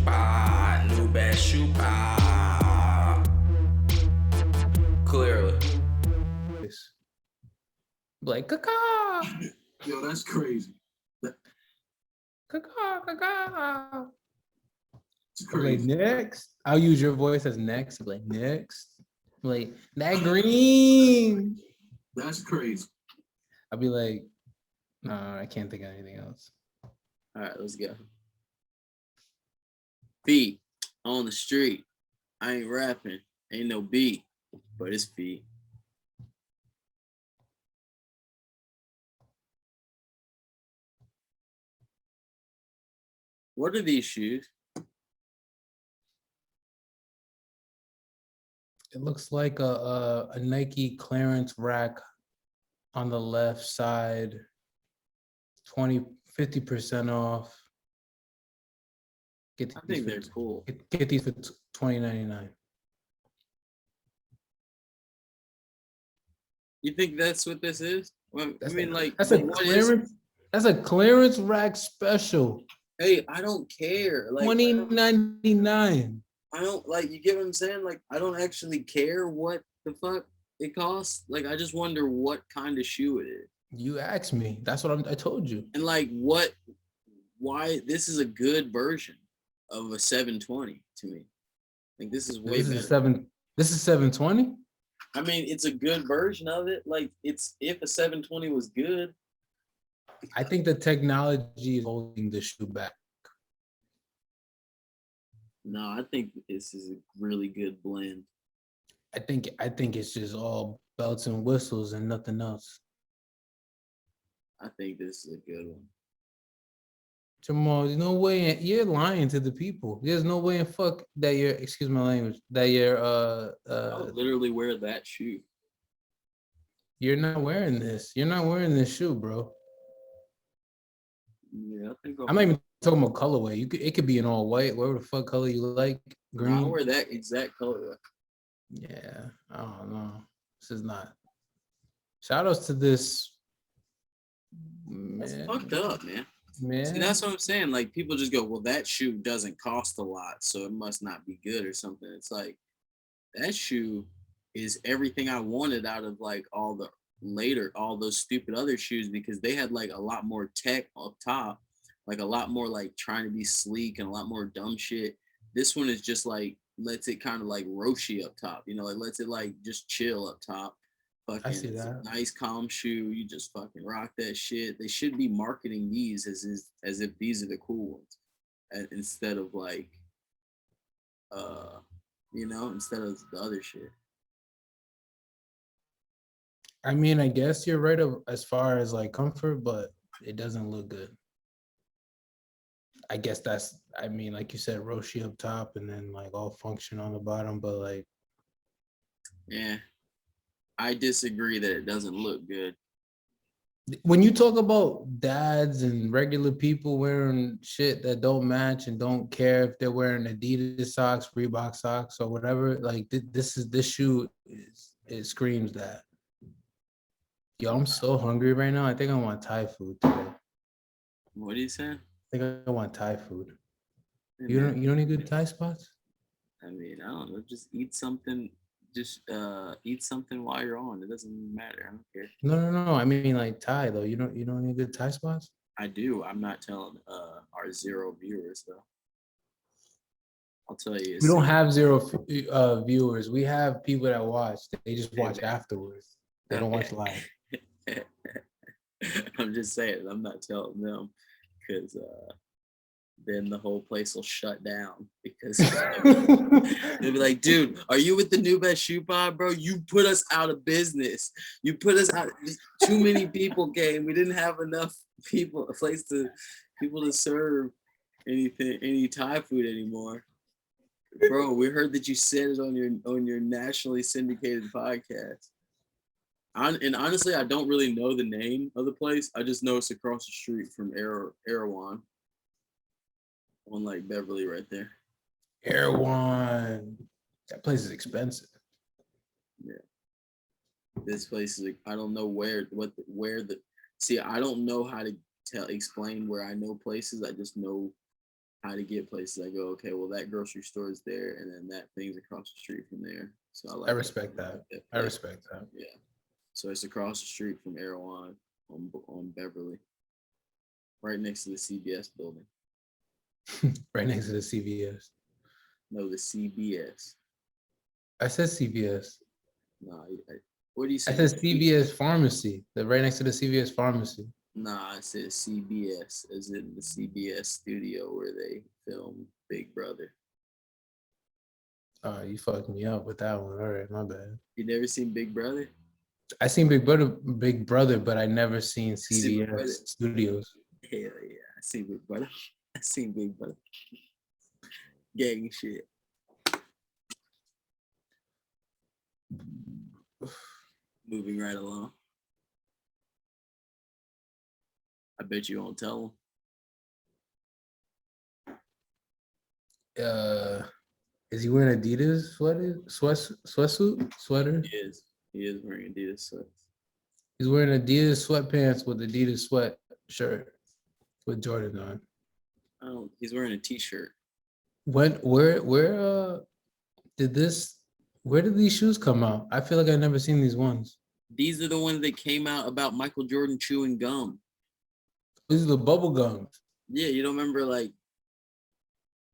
pa, Nbsp. Clearly. Like caca, Yo, that's crazy. caca, caca. It's I'm like crazy. next. I'll use your voice as next. I'm like next. I'm like that green. That's crazy. I'll be like, no, I can't think of anything else. All right, let's go. Feet on the street. I ain't rapping. Ain't no beat, but it's feet. What are these shoes? It looks like a Nike clearance rack on the left side, 50% off. I think they're cool. Get these for $20.99. You think that's what this is? Well, I mean, like, that's a what is? clearance. That's a clearance rack special. Hey, I don't care. Like, $20.99. I don't like. You get what I'm saying? Like, I don't actually care what the fuck it costs. Like, I just wonder what kind of shoe it is. You asked me. That's what I told you. And like, why this is a good version of a 720 to me. Like, this is way better. This is 720. I mean, it's a good version of it. Like, it's if a 720 was good. I think the technology is holding the shoe back. No, I think this is a really good blend. I think it's just all belts and whistles and nothing else. I think this is a good one. Jamal, there's no way you're lying to the people. There's no way in fuck that you're, excuse my language, that you're I would literally wear that shoe. You're not wearing this. You're not wearing this shoe, bro. Yeah, I think I'm not even talking about colorway. It could be an all white, whatever the fuck color you like. Green. I'll wear that exact colorway. Yeah, I don't know. This is not. Shout outs to this. That's fucked up, man. Man. See, that's what I'm saying. Like, people just go, well, that shoe doesn't cost a lot, so it must not be good or something. It's like, that shoe is everything I wanted out of like all those stupid other shoes, because they had like a lot more tech up top, like a lot more like trying to be sleek and a lot more dumb shit. This one is just like, lets it kind of like Roshi up top, you know, like lets it like just chill up top. Fucking, I see that. Nice calm shoe. You just fucking rock that shit. They should be marketing these as if these are the cool ones, instead of like, instead of the other shit. I mean, I guess you're right as far as like comfort, but it doesn't look good. I guess like you said, Roshi up top and then like all function on the bottom, but like. Yeah, I disagree that it doesn't look good. When you talk about dads and regular people wearing shit that don't match and don't care if they're wearing Adidas socks, Reebok socks, or whatever, like this shoe it screams that. Yo, I'm so hungry right now. I think I want Thai food today. What are you saying? I think I want Thai food. Hey, You don't need good Thai spots? I mean, I don't know. Just eat something. Just eat something while you're on. It doesn't matter. I don't care. No. I mean like Thai though. You don't need good Thai spots? I do. I'm not telling our 0 viewers though. I'll tell you. We don't have 0 viewers. We have people that watch. They just watch afterwards. They don't watch live. I'm just saying. I'm not telling them because then the whole place will shut down because they'll be like, dude, are you with the Nbsp pod, bro? You put us out of business. You put us out. Too many people came. We didn't have enough people to serve any Thai food anymore. Bro, we heard that you said it on your nationally syndicated podcast. And honestly, I don't really know the name of the place. I just know it's across the street from Erewhon. On like Beverly right there. Erewhon. That place is expensive. Yeah. This place is I don't know see, I don't know how to explain where I know places. I just know how to get places. I go, okay, well that grocery store is there, and then that thing's across the street from there. So I like I respect that. I place. respect that. Yeah. So it's across the street from Erewhon on Beverly, right next to the CBS building. Right next to the CVS. No, the CBS. I said CVS. No, what do you say? I said CVS pharmacy. The right next to the CVS pharmacy. Nah, I said CBS, as in the CBS studio where they film Big Brother. Oh, you fucked me up with that one. All right, my bad. You never seen Big Brother? I seen Big Brother, but I never seen seen Big Brother. CVS Studios. Hell yeah, I seen Big Brother. I seen Big Brother. Gang shit. Moving right along. I bet you won't tell Uh, is he wearing Adidas sweater? him. He is wearing Adidas sweats. He's wearing Adidas sweatpants with Adidas sweat shirt with Jordan on. Oh, he's wearing a t-shirt. Where did these shoes come out? I feel like I've never seen these ones. These are the ones that came out about Michael Jordan chewing gum. These are the bubble gums. Yeah, you don't remember like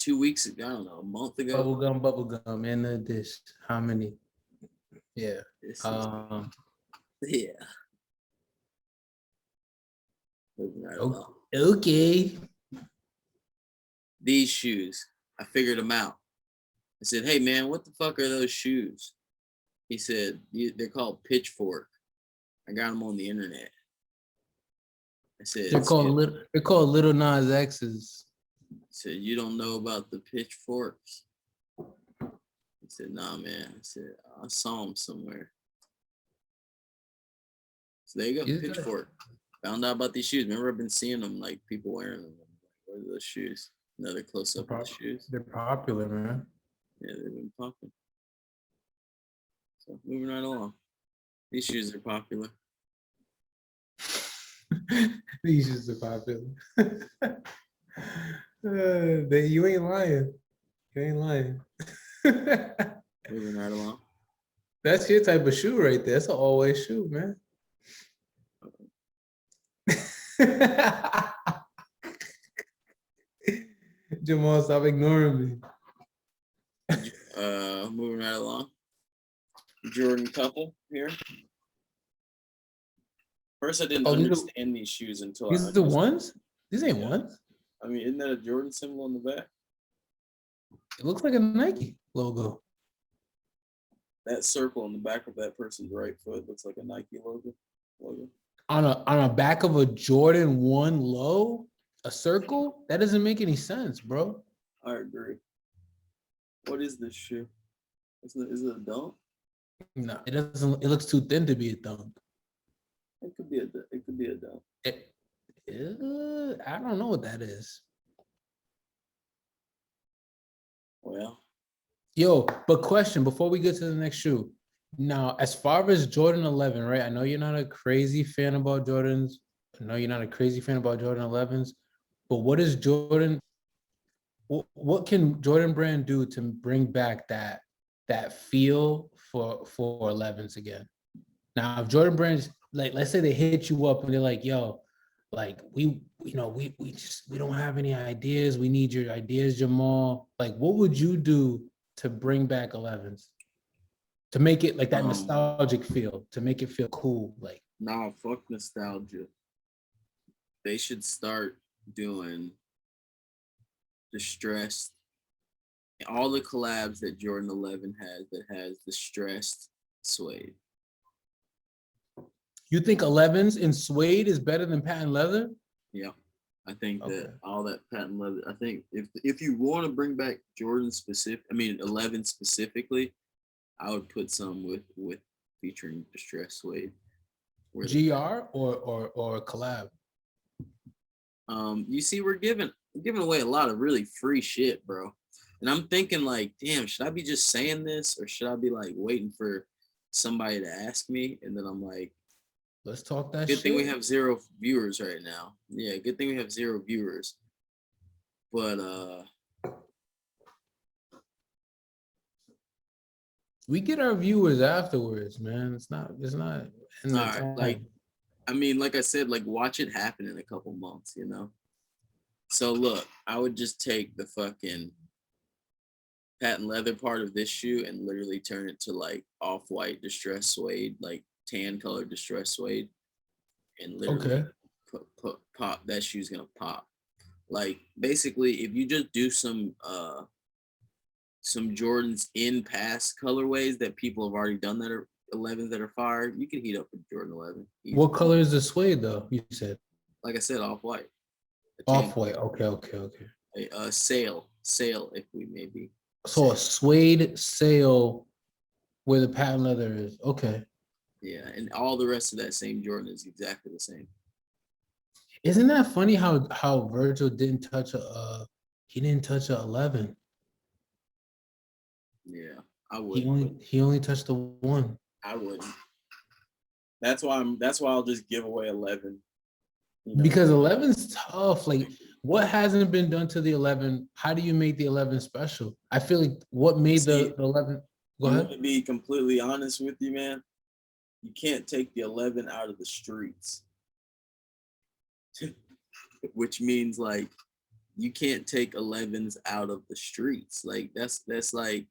2 weeks ago, I don't know, a month ago. Bubble gum in the dish. How many? Yeah. Yeah. Moving right along. Okay. These shoes, I figured them out. I said, hey man, what the fuck are those shoes? He said, they're called Pitchfork. I got them on the internet. I said, They're called Little Nas X's. I said, you don't know about the Pitchforks? He said, nah, man. I said, I saw them somewhere. So there you go, Pitchfork. Found out about these shoes. Remember, I've been seeing them, like people wearing them. What are those shoes? Another close up of the shoes. They're popular, man. Yeah, they've been popping. So moving right along. These shoes are popular. These shoes are popular. You ain't lying. You ain't lying. Moving right along. That's your type of shoe right there. That's an always shoe, man. Jamal, stop ignoring me. Moving right along. Jordan couple here. First, I didn't understand these shoes until these are the ones? These ain't ones. I mean, isn't that a Jordan symbol on the back? It looks like a Nike logo. That circle on the back of that person's right foot looks like a Nike logo. On a back of a Jordan 1 low, a circle? That doesn't make any sense, bro. I agree. What is this shoe? Is it a dunk? No, it doesn't. It looks too thin to be a dunk. It could be a dunk. I don't know what that is. Well. Yo, but question before we get to the next shoe. Now, as far as Jordan 11, right? I know you're not a crazy fan about Jordans. I know you're not a crazy fan about Jordan 11s. But what is Jordan? What can Jordan Brand do to bring back that feel for 11s again? Now, if Jordan Brand, like, let's say they hit you up and they're like, "Yo, like we don't have any ideas. We need your ideas, Jamal." Like, what would you do to bring back 11s? To make it like that nostalgic feel, to make it feel cool, like. Nah, fuck nostalgia. They should start doing distressed. All the collabs that Jordan 11 has that has distressed suede. You think 11s in suede is better than patent leather? Yeah, I think that all that patent leather. I think if you want to bring back Jordan 11 specifically, I would put some with featuring distressed suede. GR or collab? You see, we're giving away a lot of really free shit, bro. And I'm thinking like, damn, should I be just saying this or should I be like waiting for somebody to ask me? And then I'm like, let's talk that shit. Good thing we shit. have 0 viewers right now. Yeah, good thing we have 0 viewers. But We get our viewers afterwards, man. It's not in all the right, time. like I mean, like I said, like watch it happen in a couple months, you know. So look, I would just take the fucking patent leather part of this shoe and literally turn it to like off-white distressed suede, like tan colored distressed suede, and literally Okay. pop that shoe's gonna pop. Like basically, if you just do some Jordans in past colorways that people have already done that are 11s that are fire, you can heat up a Jordan 11. What color is the suede though? You said Like I said, off-white. off white. Okay. Sail, if we maybe. So a suede sail where the patent leather is. Okay. Yeah, and all the rest of that same Jordan is exactly the same. Isn't that funny how Virgil didn't touch he didn't touch a 11. Yeah, I wouldn't. He only touched the one. I wouldn't. That's why I'll just give away 11. You know? Because 11's tough. Like what hasn't been done to the 11? How do you make the 11 special? I feel like what made the 11. Go ahead. To be completely honest with you, man, you can't take the 11 out of the streets. Which means like you can't take 11s out of the streets. Like that's like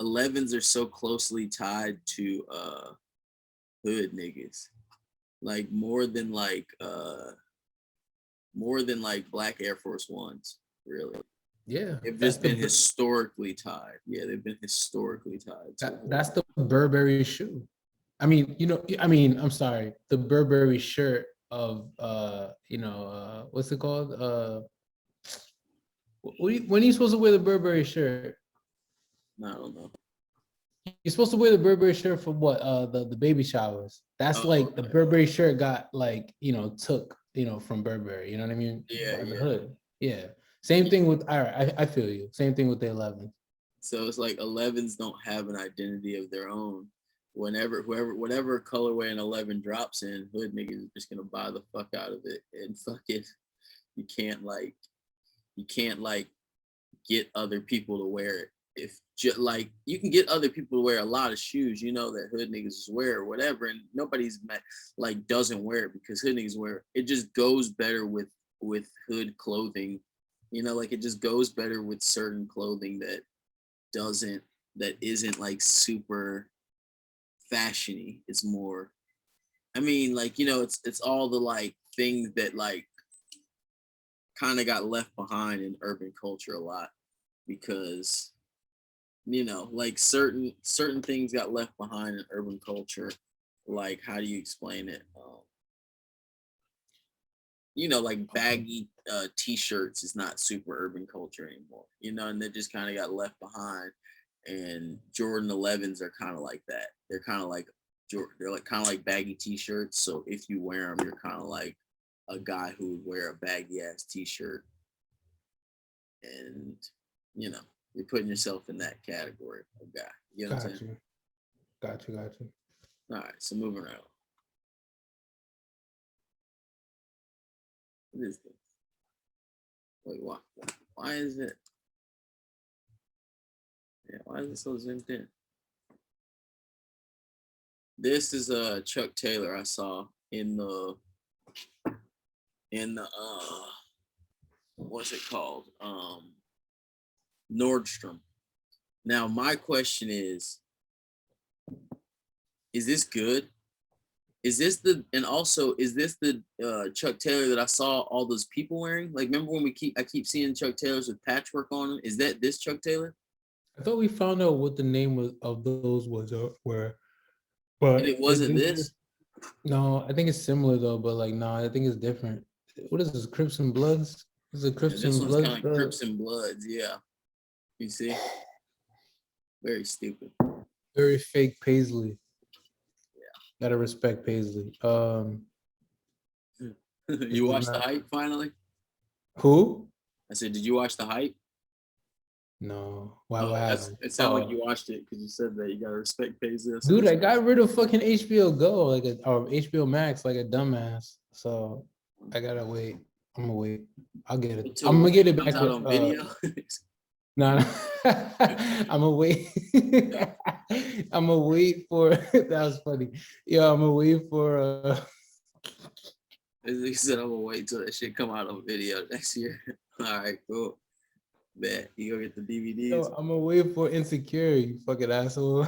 11s are so closely tied to hood niggas. Like more than like black Air Force Ones, really. Yeah. They've just been historically tied. Yeah, they've been historically tied. That's the Burberry shoe. I mean, I'm sorry, the Burberry shirt of what's it called? When are you supposed to wear the Burberry shirt? I don't know. You're supposed to wear the Burberry shirt for what? The baby showers. That's the Burberry shirt got took from Burberry. You know what I mean? Yeah, The hood. Yeah. Same thing with I feel you. Same thing with the 11. So it's like 11s don't have an identity of their own. Whatever colorway an 11 drops in, hood niggas are just gonna buy the fuck out of it and fuck it. You can't get other people to wear it. If you can get other people to wear a lot of shoes, that hood niggas wear or whatever, and nobody's doesn't wear it because hood niggas wear it. It just goes better with hood clothing, it just goes better with certain clothing that isn't like super fashiony. It's more, it's all the like things that like kind of got left behind in urban culture a lot because certain things got left behind in urban culture. Like, how do you explain it? Like baggy t-shirts is not super urban culture anymore, and they just kind of got left behind. And Jordan 11s are kind of like that. They're kind of like baggy t-shirts. So if you wear them, you're kind of like a guy who would wear a baggy ass t-shirt, and you're putting yourself in that category of guy. You know what I'm saying? Got you. All right, so moving around. What is this? Wait, why is it? Yeah, why is it so zoomed in? This is Chuck Taylor I saw in the what's it called? Nordstrom. Now my question is this good? Is this the Chuck Taylor that I saw all those people wearing? Like, remember when I keep seeing Chuck Taylors with patchwork on them? Is that this Chuck Taylor? I thought we found out what the name of those were, but and it wasn't this. No, I think it's similar though, but no, I think it's different. What is this? Crips and Bloods? This is a Crips and Bloods. Kind of like Crips and Bloods, yeah. You see, very stupid. Very fake Paisley. Yeah, gotta respect Paisley. You watched The Hype finally? Who? I said, did you watch The Hype? No. Why? What happened? It sounded like you watched it because you said that you gotta respect Paisley. Dude, I got rid of fucking HBO Go or HBO Max like a dumbass. So I gotta wait. I'm gonna wait. I'll get it. Until I'm gonna get it comes back out with on video. no, no. I'm gonna wait. I'm gonna wait for that was funny. Yeah, I'm gonna wait for He said I'm gonna wait till that shit come out on video next year. All right, cool. Bet you go get the DVDs. I'm gonna wait for Insecure, you fucking asshole.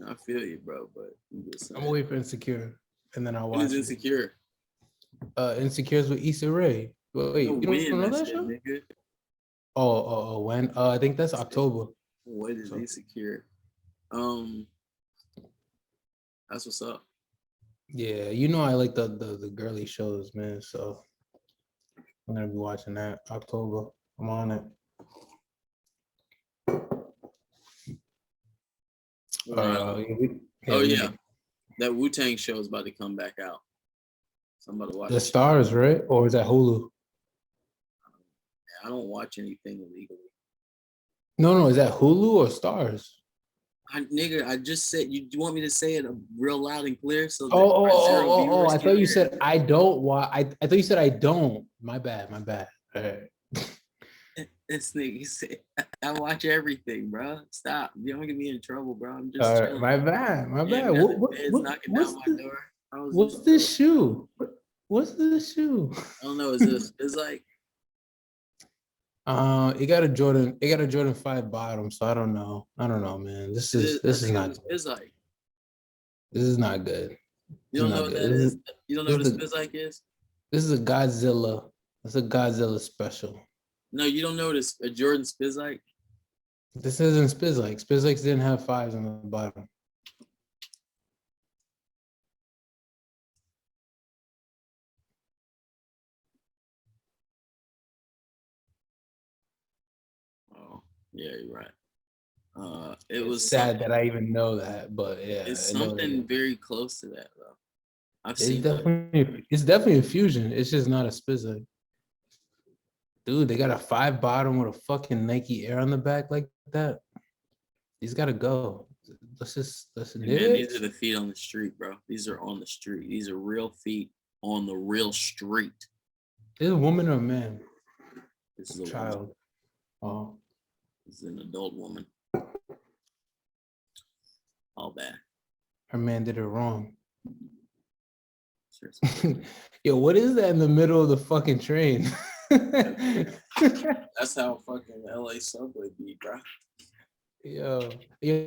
I feel you, bro, but I'm just I'm saying. gonna wait for Insecure and then I'll When watch is it. Insecure? Insecure's with Issa Rae. Wait, No, you don't when know that that shit, show? nigga. When? I think that's October. What is So- Insecure? That's what's up. Yeah, you know I like the girly shows, man. So I'm gonna be watching that October. I'm on it. Oh yeah, that Wu-Tang show is about to come back out. So I'm about to watch The it. Stars, right? Or is that Hulu? I don't watch anything illegally. No, is that Hulu or Stars? Nigga, I just said you want me to say it real loud and clear so that Oh, our zero viewers I can thought you hear said I don't watch. I thought you said I don't. My bad. All right. it. This nigga said I watch everything, bro. Stop. You don't get me in trouble, bro. I'm just All right, chilling. my bad. Yeah, it's knocking down my door. What's this shoe? What's this shoe? I don't know. Is this is like It got a Jordan 5 bottom, so I don't know, man. This is not It's like this is not good. you don't know what that is. You don't know what a this is Spizike is. This is a Godzilla. It's a Godzilla special. No, you don't know what a Jordan Spizike. This isn't Spizike. Spizikes didn't have 5s on the bottom. Oh, yeah, you're right. It was sad that I even know that, but yeah, it's I know something that. very close to that though. I've It's seen definitely a fusion. It's just not a Spizike. Dude, they got a 5 bottom with a fucking Nike Air on the back like that. He's got to go. Let's Man, these are the feet on the street, bro. These are on the street. These are real feet on the real street. Is it a woman or a man? This is a Child. woman. Oh, This is an adult woman. All bad. her man did it wrong. Seriously. Yo, what is that in the middle of the fucking train? That's how fucking LA subway be, bro. Yo,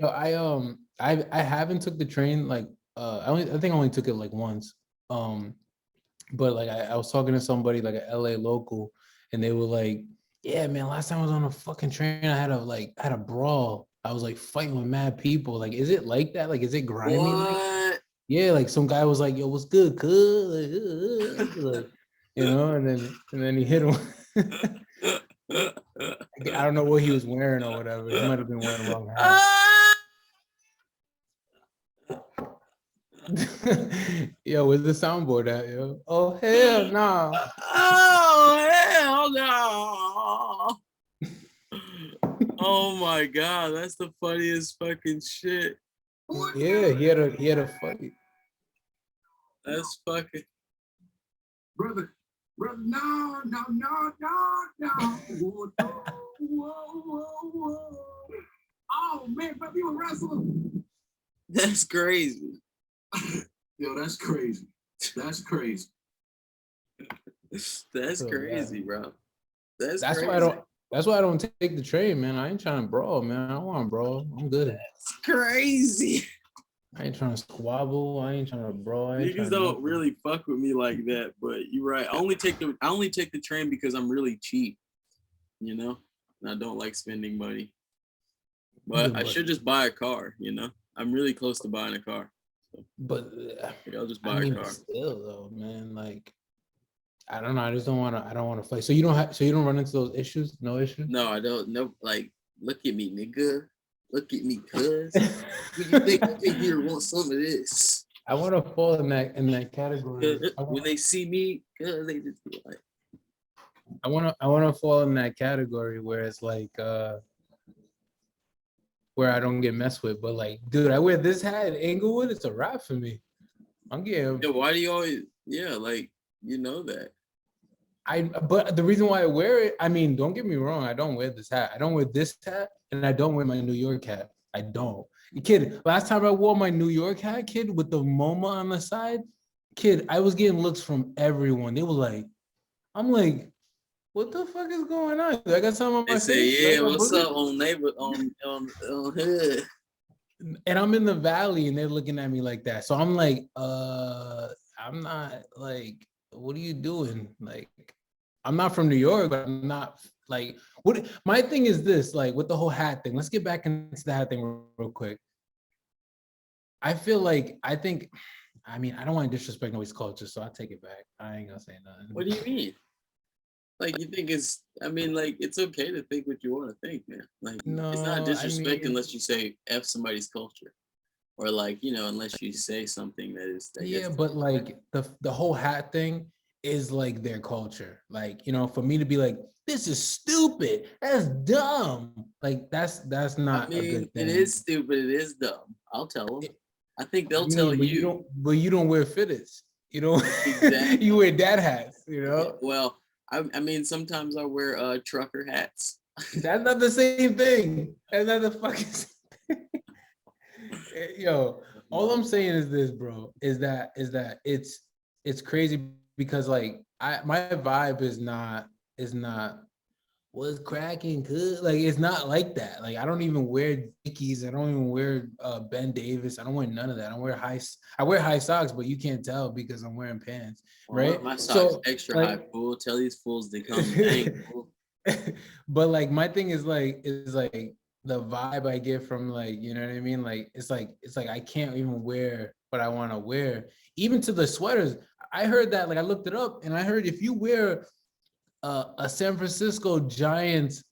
I haven't took the train like I think I only took it like once. But like I was talking to somebody like an LA local, and they were like, "Yeah, man, last time I was on a fucking train, I had a brawl. I was like fighting with mad people. Like, is it like that? Like, is it grimy? What? Yeah, like some guy was like, "Yo, what's good, cuz?" Like, you know, and then he hit him. I don't know what he was wearing or whatever. He might have been wearing the wrong hat. Yo, where's the soundboard at, yo? Oh, hell no. Oh, hell no. Oh my God, that's the funniest fucking shit. Yeah, he had a fight. That's fucking. Brother, no. Whoa. Oh, man, brother, you a wrestler? That's crazy. Yo, that's crazy. That's crazy. That's So, crazy, yeah. bro. That's That's crazy. why I don't take the train, man. I ain't trying to brawl, man. I don't want to brawl. I'm good. That's crazy. I ain't trying to squabble. I ain't trying to brawl. I ain't Niggas trying don't really fuck with me like that, but you're right. I only take the train because I'm really cheap, you know, and I don't like spending money. But I should just buy a car, you know. I'm really close to buying a car. So But maybe I'll just I buy mean, a car. still though, man. Like, I don't know. I just don't want to. I don't want to fight. So you don't run into those issues. No issues. No, I don't know. Like, look at me, nigga. Look at me, cuz. What you think I came here want some of this? I want to fall in that category. When they see me, cuz they just be like, I want to fall in that category where it's like where I don't get messed with. But like, dude, I wear this hat in Inglewood. It's a wrap for me. I'm getting. Yeah, why do you always? Yeah, like you know that. But the reason why I wear it, I mean, don't get me wrong, I don't wear this hat. I don't wear this hat, and I don't wear my New York hat. I don't. Kid, last time I wore my New York hat, kid, with the MoMA on the side, kid, I was getting looks from everyone. They were like, I'm like, what the fuck is going on? I got something on They my say, face. yeah, what's up on neighbor on hood? And I'm in the valley and they're looking at me like that. So I'm like, I'm not like, what are you doing? Like, I'm not from New York, but I'm not like what my thing is this, like with the whole hat thing. Let's get back into the hat thing real quick. I feel like I mean, I don't want to disrespect nobody's culture, so I take it back. I ain't gonna say nothing. What do you mean? Like you think it's? I mean, like it's okay to think what you want to think, man. Like it's not No, I disrespect mean, unless you say f somebody's culture, or like unless you say something that is. I yeah, guess. but like the whole hat thing is like their culture. Like, for me to be like, this is stupid, that's dumb. Like that's I not a mean, good it thing. is stupid. It is dumb. I'll tell them. I think I they'll tell mean, you. but you don't wear fitteds. Exactly. You wear dad hats, Yeah, well, I mean, sometimes I wear trucker hats. That's not the same thing. That's not the fucking same thing. Yo, all I'm saying is this, bro, is that it's crazy because like my vibe is not what's cracking good. Like it's not like that. Like I don't even wear Dickies. I don't even wear Ben Davis. I don't wear none of that. I wear high socks, but you can't tell because I'm wearing pants, right? My socks So extra high, like fool. Tell these fools to come bang, fool. but like my thing is like the vibe I get from like, you know what I mean? Like it's like I can't even wear what I want to wear. Even to the sweaters. I heard that, like I looked it up and I heard if you wear a San Francisco Giants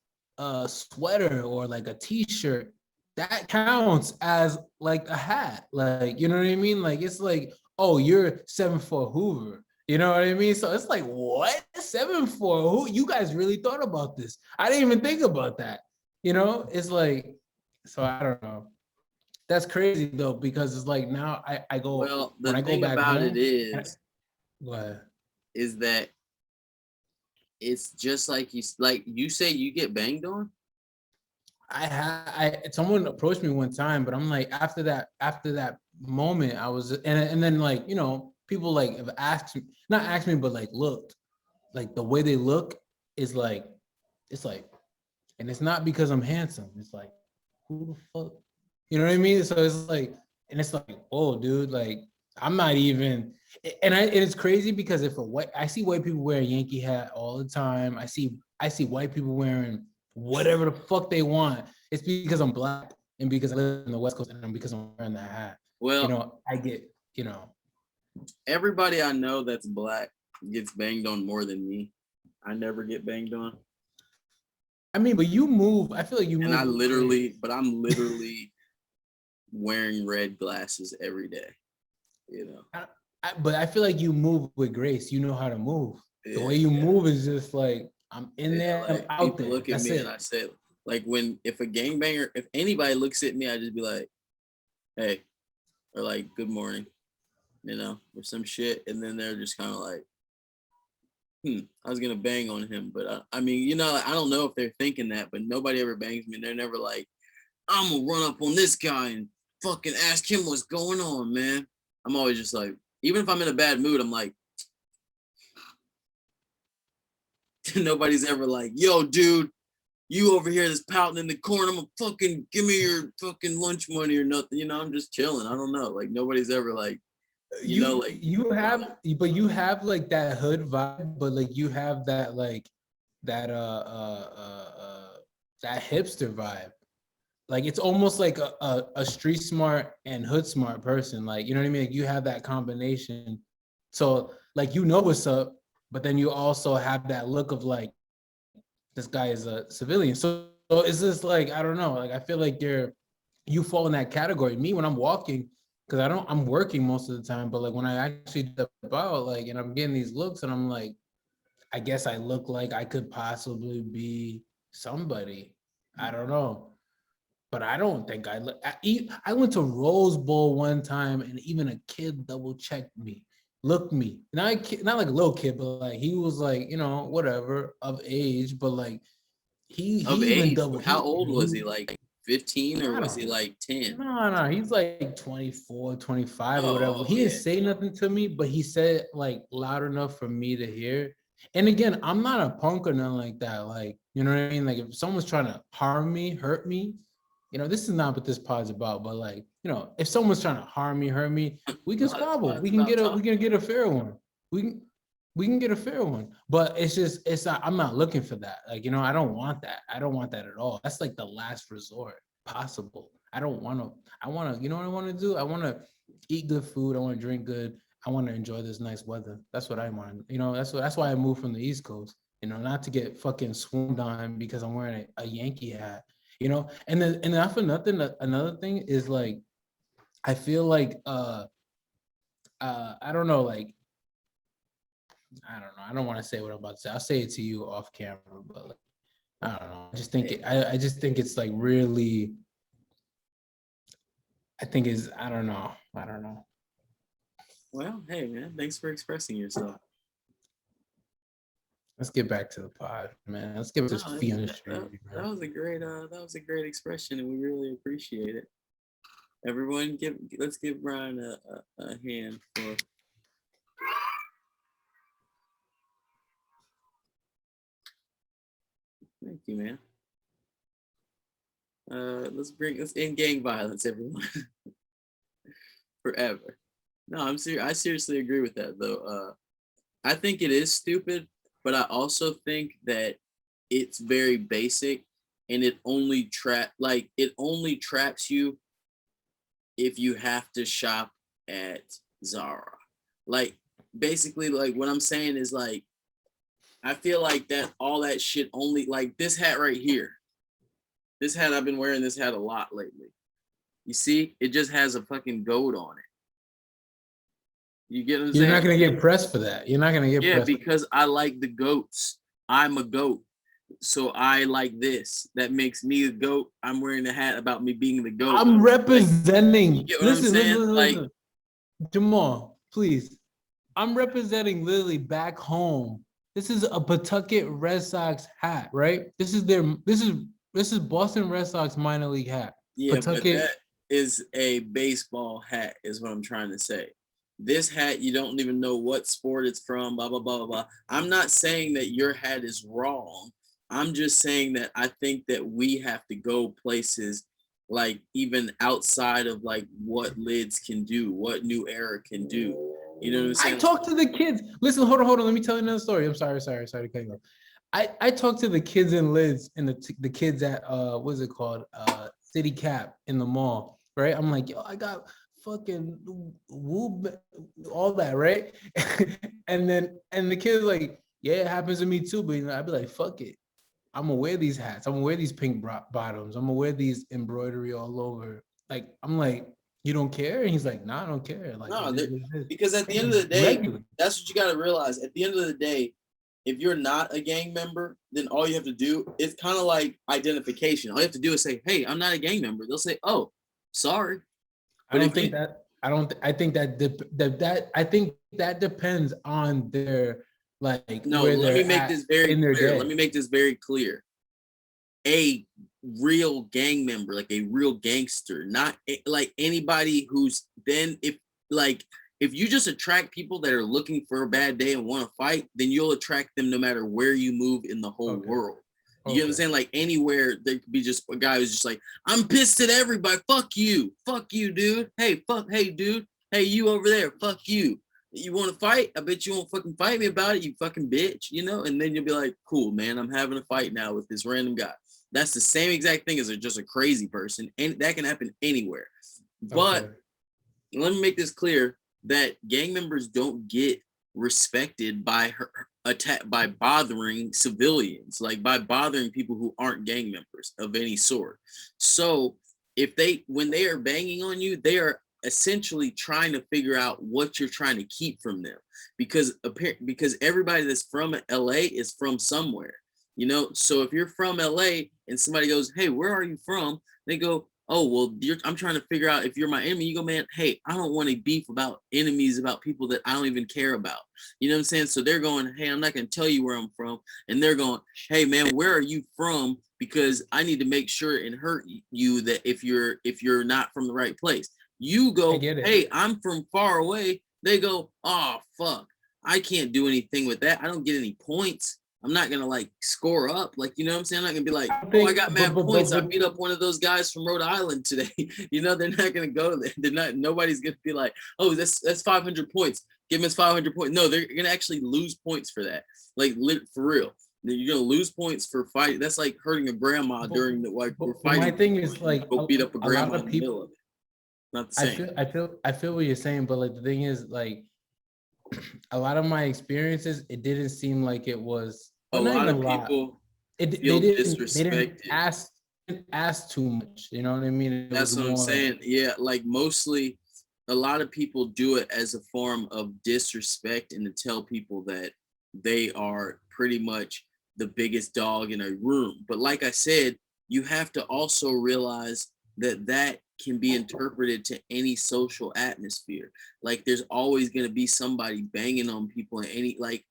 sweater or like a t-shirt, that counts as like a hat. Like, you know what I mean? Like it's like, oh, you're 7'4" Hoover. You know what I mean? So it's like, what? 7'4"? Who? You guys really thought about this? I didn't even think about that. It's like, so I don't know. That's crazy though, because it's like now I go Well, when the I go thing back about it home. What? is that it's just like you say you get banged on. Someone approached me one time, but I'm like after that moment, I was and then like people like have asked me, not asked me, but like looked, like the way they look is like it's like, and it's not because I'm handsome. It's like, who the fuck, you know what I mean? So it's like, and it's like, oh dude, like I'm not even, and it's crazy because if I see white people wear a Yankee hat all the time. I see white people wearing whatever the fuck they want. It's because I'm black and because I live in the West Coast and because I'm wearing that hat. Well, I get, you know. everybody I know that's black gets banged on more than me. I never get banged on, I mean, but you move. I feel like you move. and I'm literally wearing red glasses every day. But I feel like you move with grace. You know how to move. The way you move is just like I'm in there, I'm Like out people there. look at That's me it. and I say, like if a gangbanger, if anybody looks at me, I just be like, hey, or like good morning, or some shit, and then they're just kind of like, I was gonna bang on him, but I mean, I don't know if they're thinking that, but nobody ever bangs me. And they're never like, I'm gonna run up on this guy and fucking ask him what's going on, man. I'm always just like, even if I'm in a bad mood, I'm like, nobody's ever like, yo, dude, you over here just pouting in the corner. I'm gonna fucking give me your fucking lunch money or nothing. I'm just chilling. I don't know. Like nobody's ever like, but you have like that hood vibe, but like you have that like that that hipster vibe. Like it's almost like a street smart and hood smart person. Like, you know what I mean? Like you have that combination. So like what's up, but then you also have that look of like this guy is a civilian. So it's just like, I don't know. Like I feel like you fall in that category. Me, when I'm walking, because I'm working most of the time, but like when I actually step out, like, and I'm getting these looks and I'm like, I guess I look like I could possibly be somebody. I don't know. but I don't think I went to Rose Bowl one time, and even a kid double checked me, looked me, not like a little kid, but like he was like, whatever of age, but like he Of even age, double. how old was he? Like 15 or I was he don't like 10? No, he's like 24, 25 or whatever. Oh, He didn't yeah. say nothing to me, but he said it like loud enough for me to hear. And again, I'm not a punk or nothing like that. Like, you know what I mean? Like if someone's trying to harm me, hurt me, this is not what this pod's about. But like, if someone's trying to harm me, hurt me, we can No, that's squabble. what it's We can about get a fair one. We can we can get a fair one. But it's not, I'm not looking for that. Like, I don't want that. I don't want that at all. That's like the last resort possible. I don't want to, you know what I want to do? I want to eat good food. I want to drink good. I want to enjoy this nice weather. That's what I want. That's why I moved from the East Coast, not to get fucking swarmed on because I'm wearing a Yankee hat, and not for nothing, another thing is like, I feel like, I don't know, like, I don't know. I don't want to say what I'm about to say. I'll say it to you off camera, but like, I don't know. I just think it's like really, I don't know. I don't know. Well, hey man, thanks for expressing yourself. Let's get back to the pod, man. Let's get this feet on the street. That was a great expression, and we really appreciate it. Everyone, let's give Brian a hand for. Thank you, man. Let's end gang violence, everyone. Forever. No, I'm serious. I seriously agree with that, though. I think it is stupid, but I also think that it's very basic, and it only traps you if you have to shop at Zara. Like, basically, like what I'm saying is like, I feel like that all that shit only, like this hat right here. This hat, I've been wearing this hat a lot lately. You see, it just has a fucking goat on it. You get what I'm saying? You're not gonna get pressed for that. You're not gonna get pressed. Yeah, because I like the goats. I'm a goat. So I like this. That makes me a goat. I'm wearing the hat about me being the goat. I'm representing. You get what I'm saying? Listen. Jamal, please. I'm representing Lily back home. This is a Pawtucket Red Sox hat, right? This is Boston Red Sox minor league hat. Yeah, Pawtucket. but that is a baseball hat, is what I'm trying to say. This hat, you don't even know what sport it's from, blah, blah, blah, blah, blah. I'm not saying that your hat is wrong. I'm just saying that I think that we have to go places like even outside of like what Lids can do, what New Era can do. You know what I'm saying? I talk to the kids. Listen, hold on. Let me tell you another story. I'm sorry to cut you off. I talked to the kids in Lids and the kids at what's it called? City Cap in the mall, right? I'm like, yo, I got fucking whoop, all that, right? and the kids like, yeah, it happens to me too, but I'd be like, fuck it. I'm gonna wear these hats. I'm gonna wear these pink bottoms. I'm gonna wear these embroidery all over. Like, I'm like, you don't care? And he's like, nah, I don't care. Like, no, because at the end of the day, that's what you got to realize. At the end of the day, if you're not a gang member, then all you have to do, it's kind of like identification. All you have to do is say, hey, I'm not a gang member. They'll say, oh, sorry. I think that depends on their, like, no, where let me they're make at this very in their clear. day. Let me make this very clear. A real gang member, like a real gangster, not like anybody who's then if you just attract people that are looking for a bad day and want to fight, then you'll attract them no matter where you move in the whole world. You know what I'm saying? Like anywhere, there could be just a guy who's just like, I'm pissed at everybody. Fuck you, dude. Hey, dude. Hey, you over there. Fuck you. You want to fight? I bet you won't fucking fight me about it, you fucking bitch. And then you'll be like, cool, man. I'm having a fight now with this random guy. That's the same exact thing as just a crazy person, and that can happen anywhere. But let me make this clear that gang members don't get respected by by bothering civilians, like by bothering people who aren't gang members of any sort. So when they are banging on you, they are essentially trying to figure out what you're trying to keep from them, because everybody that's from LA is from somewhere. You know, so if you're from LA and somebody goes, "Hey, where are you from?" They go, "Oh, well, I'm trying to figure out if you're my enemy." You go, "Man, hey, I don't want a beef about enemies about people that I don't even care about." You know what I'm saying? So they're going, "Hey, I'm not going to tell you where I'm from," and they're going, "Hey, man, where are you from? Because I need to make sure and hurt you that if you're not from the right place." You I go, get it. "Hey, I'm from far away." They go, "Oh, fuck, I can't do anything with that. I don't get any points. I'm not gonna like score up, like, you know what I'm saying? I'm not gonna be like, I oh, I think, got mad points. I beat up one of those guys from Rhode Island today. You know, they're not gonna go there. They're not. Nobody's gonna be like, oh, that's 500 points. Give us 500 points. No, they're gonna actually lose points for that. Like, for real, you're gonna lose points for fighting. That's like hurting a grandma during the like we're but my fighting. thing is like Go beat up a a lot grandma of in the middle people. of it. Not the I same. feel what you're saying, but like the thing is like a lot of my experiences, it didn't seem like it was, A but not lot even a of lot. people They feel didn't disrespected. ask too much. You know what I mean? It was That's what I'm more. saying. Yeah, like mostly a lot of people do it as a form of disrespect and to tell people that they are pretty much the biggest dog in a room. But like I said, you have to also realize that that can be interpreted to any social atmosphere. Like there's always going to be somebody banging on people in any like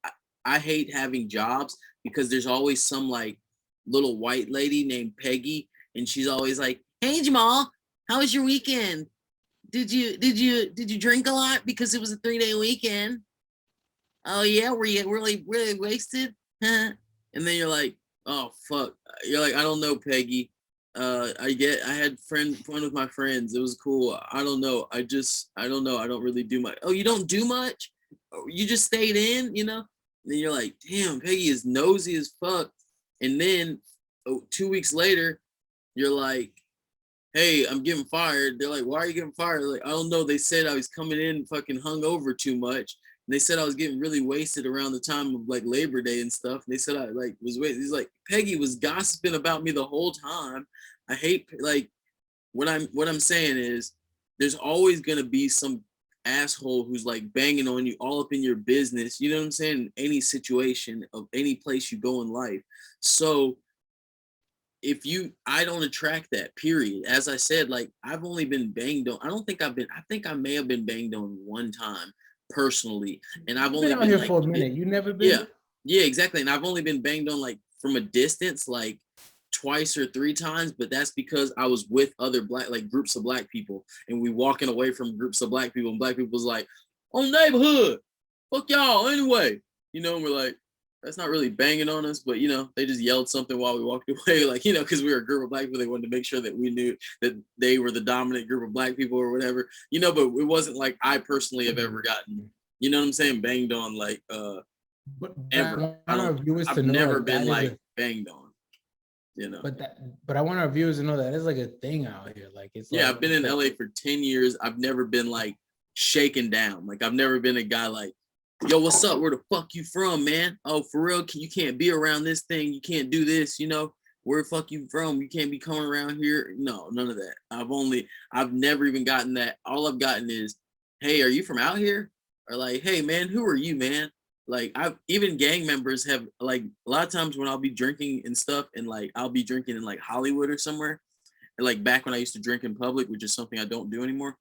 I hate having jobs because there's always some like little white lady named Peggy and she's always like, "Hey Jamal, how was your weekend? Did you drink a lot because it was a 3-day weekend? Oh yeah, were you really wasted?" And then you're like, "Oh fuck." You're like, "I don't know, Peggy. I had fun with my friends. It was cool. I don't know. I don't know. I don't really do much." "Oh, you don't do much? Oh, you just stayed in, you know?" And then you're like, "Damn, Peggy is nosy as fuck." And then 2 weeks later, you're like, "Hey, I'm getting fired." They're like, "Why are you getting fired?" Like, "I don't know. They said I was coming in fucking hungover too much. And they said I was getting really wasted around the time of like Labor Day and stuff. And they said I like was wasted." He's like, "Peggy was gossiping about me the whole time." I hate like what I'm saying is there's always gonna be some asshole who's like banging on you all up in your business. You know what I'm saying? In any situation of any place you go in life. So if you I don't attract that, period. As I said, like I've only been banged on. I think I may have been banged on one time personally. And I've You've been only out been here like for a minute. You never yeah, been. yeah, exactly. And I've only been banged on like from a distance, like twice or three times, but that's because I was with other black like groups of black people and we walking away from groups of black people and black people was like, "Oh neighborhood, fuck y'all anyway." You know, and we're like, that's not really banging on us, but you know, they just yelled something while we walked away, like, you know, because we were a group of black people, they wanted to make sure that we knew that they were the dominant group of black people or whatever, you know, but it wasn't like I personally have ever gotten, you know what I'm saying, banged on like But I ever. want our viewers to I've know never like been that is like a. banged on, you know. But I want our viewers to know that it's like a thing out here. Like it's Yeah, like I've been in LA for 10 years. I've never been like shaken down. Like I've never been a guy like, "Yo, what's up? Where the fuck you from, man? Oh, for real? You can't be around this thing. You can't do this, you know? Where the fuck you from? You can't be coming around here." No, none of that. I've never even gotten that. All I've gotten is, "Hey, are you from out here?" Or like, "Hey man, who are you, man?" Like I've even gang members have like a lot of times when I'll be drinking and stuff and like I'll be drinking in like Hollywood or somewhere and like back when I used to drink in public, which is something I don't do anymore.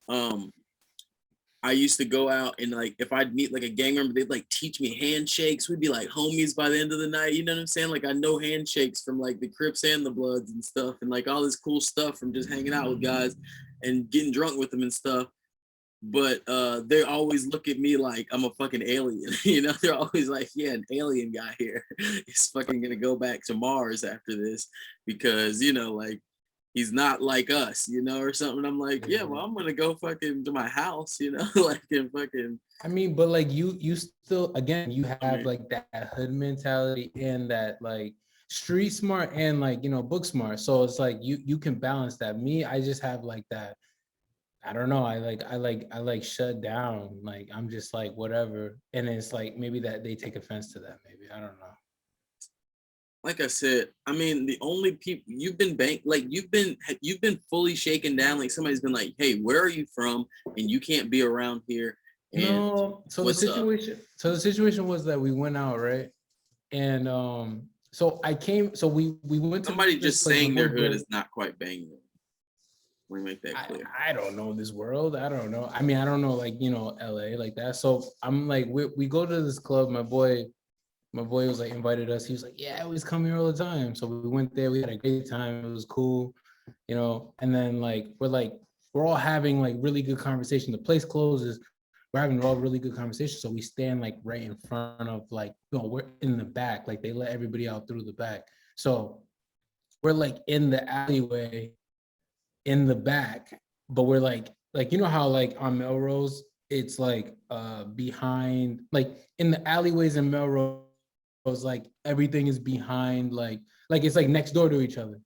Um, I used to go out and like if I'd meet like a gang member, they'd like teach me handshakes. We'd be like homies by the end of the night. You know what I'm saying? Like I know handshakes from like the Crips and the Bloods and stuff, and like all this cool stuff from just hanging out with guys and getting drunk with them and stuff. But they always look at me like I'm a fucking alien. You know, they're always like, "Yeah, an alien guy here. He's fucking gonna go back to Mars after this because you know, like he's not like us, you know, or something." I'm like, "Yeah, well, I'm gonna go fucking to my house, you know, like and fucking." I mean, but like you still again you I have mean, like that hood mentality and that like street smart and like book smart. So it's like you can balance that. Me, I just have like that. I don't know. I like shut down. Like I'm just like whatever. And it's like maybe that they take offense to that. Maybe I don't know. like I said, I mean, the only people you've been like you've been fully shaken down. Like somebody's been like, "Hey, where are you from? And you can't be around here." And No. So the what's up? situation. So the situation was that we went out, right? And So I came. So we went to Somebody this just place, saying my their boy hood Bill. is not quite banging. Let me make that clear. I don't know this world. I don't know. I mean, I don't know like LA like that. So I'm like we go to this club. My boy was like invited us. He was like, yeah, I always come here all the time. So we went there. We had a great time. It was cool, And then we're all having like really good conversation. The place closes. We're having all really good conversation. So we stand like right in front of we're in the back. Like they let everybody out through the back. So we're like in the alleyway in the back, but we're like how like on Melrose, it's like behind like in the alleyways in Melrose, like everything is behind like it's like next door to each other.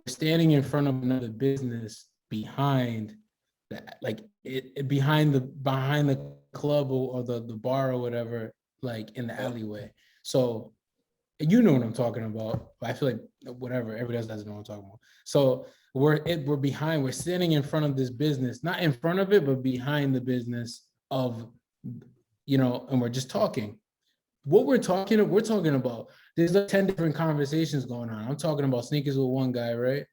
We're standing in front of another business behind that, like it behind the club or the bar or whatever, like in the alleyway. So you know what I'm talking about. I feel like whatever, everybody else doesn't know what I'm talking about. So we're behind, we're sitting in front of this business, not in front of it, but behind the business of, and we're just talking. What we're talking about, there's like 10 different conversations going on. I'm talking about sneakers with one guy, right?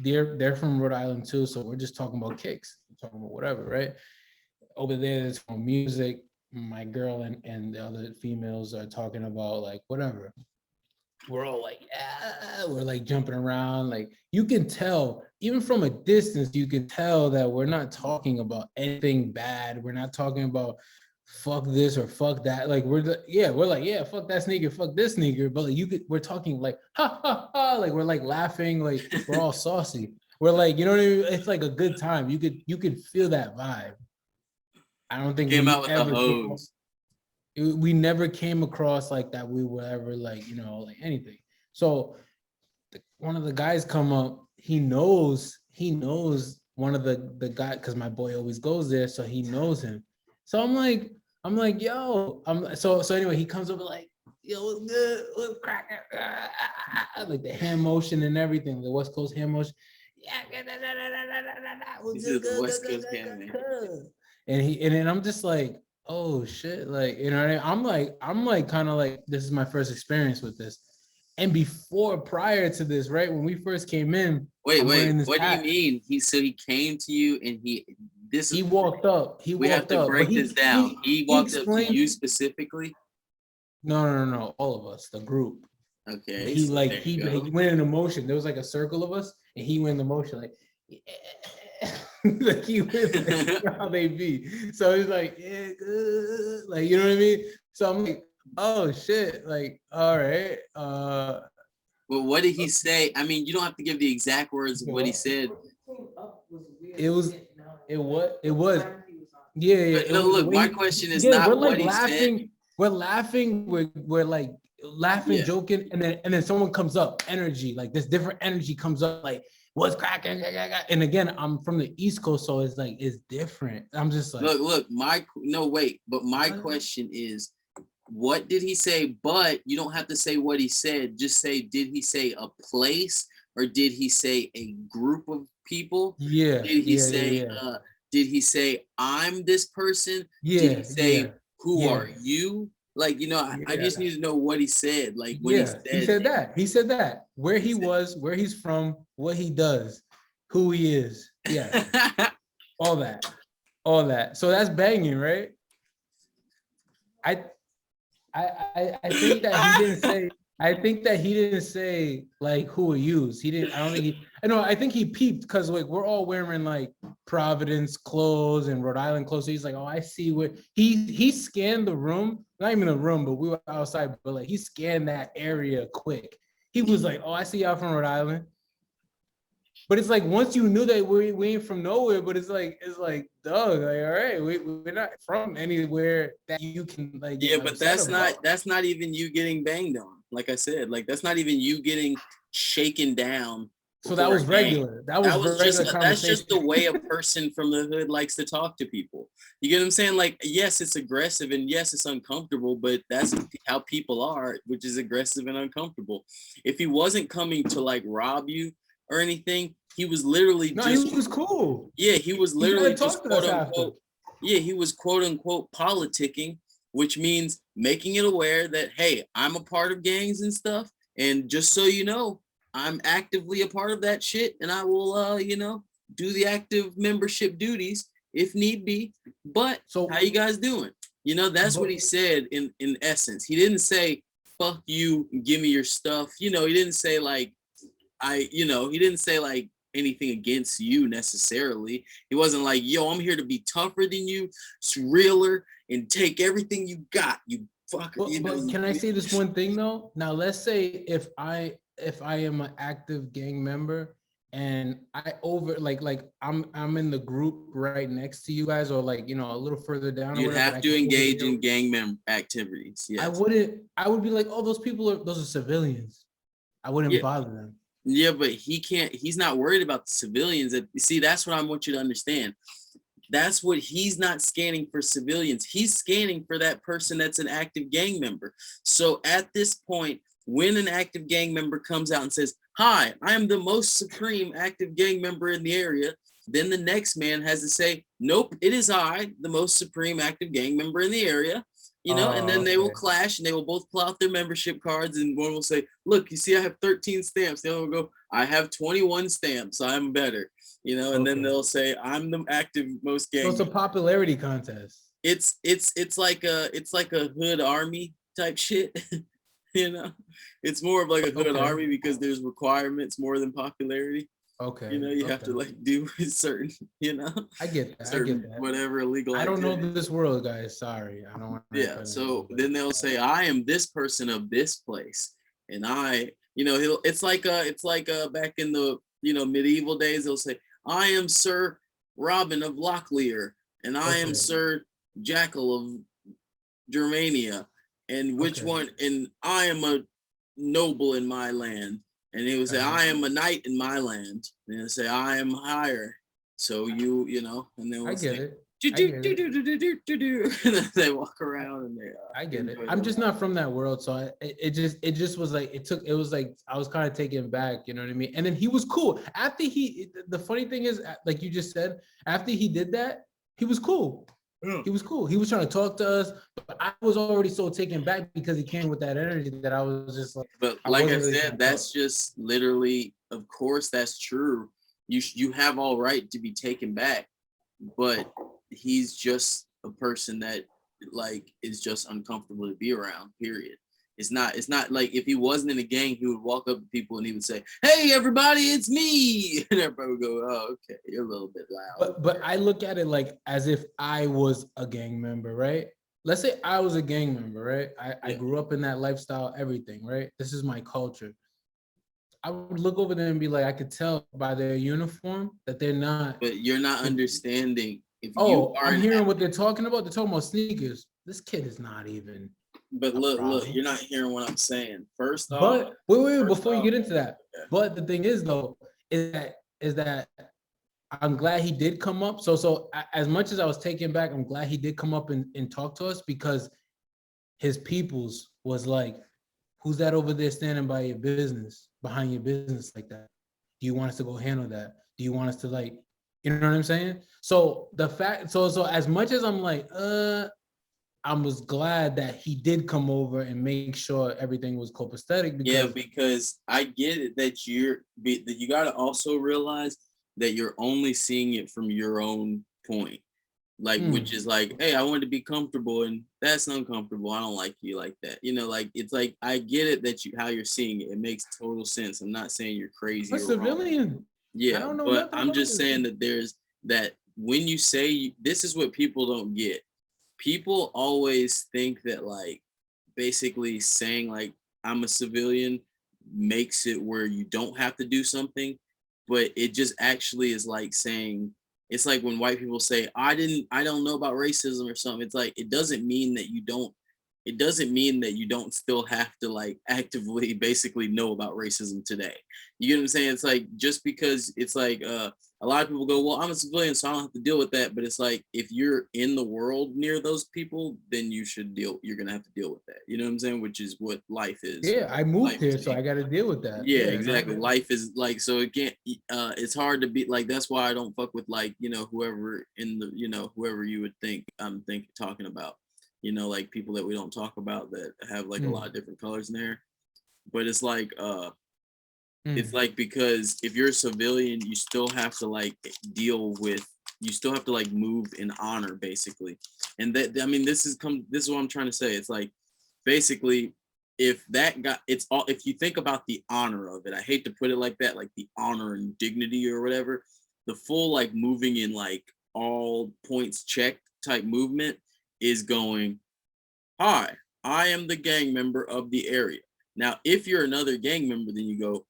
They're from Rhode Island too, so we're just talking about kicks, we're talking about whatever, right? Over there, it's from music. My girl and the other females are talking about like whatever. We're all like, yeah, we're like jumping around. Like you can tell, even from a distance, you can tell that we're not talking about anything bad. We're not talking about fuck this or fuck that. Like we're like, yeah, fuck that sneaker, fuck this sneaker. But like we're talking like ha ha ha, like we're like laughing, like we're all saucy. We're like, you know what I mean? It's like a good time. You could feel that vibe. I don't think Came we out with the ever hose. we never came across like that. We were ever like, like anything. So one of the guys come up, he knows one of the guy, because my boy always goes there, so he knows him. So I'm like, yo, so anyway, he comes up like, yo, what's good? What's cracking? Like the hand motion and everything, the West Coast hand motion. Yeah, This is the West Coast camera. And then I'm just like, oh shit, like what I mean? I'm like kind of like, this is my first experience with this. And prior to this, right, when we first came in, wait, what do you mean? He came to you and he walked up. We have to break this down. He walked up to you specifically? No, all of us, the group. Okay. He went in a motion. There was like a circle of us, and he went in the motion like, yeah. Like he went like, how they be. So he's like, yeah, good. Like, you know what I mean? So I'm like, oh shit, like, all right. Well, what did he say? I mean, you don't have to give the exact words of what he said. It was. Yeah. But no, look, my question is we're not like what he laughing. said. We're laughing. We're like laughing, Yeah. joking, and then someone comes up, energy, like this different energy comes up, like what's cracking? And again, I'm from the East Coast, so it's like it's different. I'm just like, Look, my question is, what did he say? But you don't have to say what he said. Just say, did he say a place or did he say a group of people? yeah. Did he say Yeah. did he say I'm this person? Yeah. Did he say who Yeah. are you? Like, I just need to know what he said. Like when he said that. He said that. Where he was, where he's from, what he does, who he is. Yeah. All that. So that's banging, right? I think that he didn't say. I think that he didn't say like who he used. He didn't. I don't think he. I know. I think he peeped because like we're all wearing like Providence clothes and Rhode Island clothes. So he's like, oh, I see what he scanned the room. Not even the room, but we were outside. But like he scanned that area quick. He was like, oh, I see y'all from Rhode Island. But it's like once you knew that we ain't from nowhere, but it's like dog, like all right, we're not from anywhere that you can like. Yeah, but that's not even you getting banged on. Like I said, like that's not even you getting shaken down. So that was regular. That's just the way a person from the hood likes to talk to people. You get what I'm saying? Like, yes, it's aggressive and yes, it's uncomfortable, but that's how people are, which is aggressive and uncomfortable. If he wasn't coming to like rob you or anything, he was literally he was cool. Yeah, he was literally just quote unquote. Yeah, he was quote unquote politicking which means making it aware that, hey, I'm a part of gangs and stuff. And just so you know, I'm actively a part of that shit, and I will, do the active membership duties if need be. But So how you guys doing? That's what he said in essence. He didn't say, fuck you, give me your stuff. He didn't say like, he didn't say like anything against you necessarily. He wasn't like, yo, I'm here to be tougher than you, realer, and take everything you got, you fucker. But can I say this one thing though? Now let's say if I am an active gang member and I I'm in the group right next to you guys, or like a little further down. You'd have to engage in gang member activities. Yes. I would be like, oh, those are civilians. I wouldn't bother them. Yeah, but he's not worried about the civilians. See, that's what I want you to understand. That's what he's not scanning for civilians. He's scanning for that person that's an active gang member. So at this point, when an active gang member comes out and says, hi, I am the most supreme active gang member in the area, then the next man has to say, nope, it is I, the most supreme active gang member in the area. And then they will clash and they will both pull out their membership cards, and one will say, look, you see, I have 13 stamps. The other will go, I have 21 stamps. I'm better. And then they'll say, I'm the active most gang. So it's a popularity contest. It's like a hood army type shit. It's more of like a hood army because there's requirements more than popularity. Okay. You have to like do certain, I get that. Certain, I get that. whatever illegal. I don't know this world, guys. Sorry. I don't want to. Yeah. So then they'll say, I am this person of this place. And it's like back in the, medieval days, they'll say, I am Sir Robin of Locklear, and I am Sir Jackal of Germania, and which one, and I am a noble in my land. And they would say, I am a knight in my land. And they say, I am higher. So and then I get it. And then they walk around and they. I get it. I'm just not from that world, so it just was like it was like I was kind of taken back. You know what I mean? And then he was cool after the funny thing is, like you just said, after he did that, he was cool. He was cool. He was trying to talk to us, but I was already so taken back because he came with that energy that I was just like. But like I said, that's just literally, of course, that's true. You have all right to be taken back, but he's just a person that like is just uncomfortable to be around. Period. It's not like if he wasn't in a gang, he would walk up to people and he would say, "Hey, everybody, it's me," and everybody would go, "Oh, okay, you're a little bit loud." But I look at it like as if I was a gang member, right? Let's say I was a gang member, right? I grew up in that lifestyle, everything, right? This is my culture. I would look over there and be like, I could tell by their uniform that they're not. But you're not understanding. I'm hearing what they're talking about. They're talking about sneakers. This kid is not even. But look, you're not hearing what I'm saying. First off, but wait, before you get into that. Okay. But the thing is, though, is that I'm glad he did come up. So as much as I was taken back, I'm glad he did come up and talk to us, because his peoples was like, who's that over there standing by your business, behind your business like that? Do you want us to go handle that? Do you want us to like, you know what I'm saying? So the fact, so as much as I'm like, I was glad that he did come over and make sure everything was copacetic. Because I get it that you got to also realize that you're only seeing it from your own point, like which is like, hey, I want to be comfortable, and that's uncomfortable. I don't like you like that. Like it's like I get it that how you're seeing it. It makes total sense. I'm not saying you're crazy. A civilian. Yeah, but I'm just saying that there's that when you say this is what people don't get. People always think that like basically saying like I'm a civilian makes it where you don't have to do something, but it just actually is like saying, it's like when white people say I don't know about racism or something. It's like it doesn't mean that you don't still have to like actively basically know about racism today. You get what I'm saying? It's like just because it's like a lot of people go, well, I'm a civilian, so I don't have to deal with that. But it's like if you're in the world near those people, then you're gonna have to deal with that. You know what I'm saying? Which is what life is. Yeah, I moved here, so I gotta deal with that. Yeah, exactly. Life is like, so it can't it's hard to be like, that's why I don't fuck with like, whoever in the, whoever you would think I'm talking about. you know, like people that we don't talk about that have like a lot of different colors in there. But it's like because if you're a civilian, you still have to like you still have to like move in honor basically. And that, I mean, this is what I'm trying to say. It's like basically if you think about the honor of it, I hate to put it like that, like the honor and dignity or whatever, the full like moving in like all points checked type movement is going, hi, I am the gang member of the area. Now, if you're another gang member, then you go,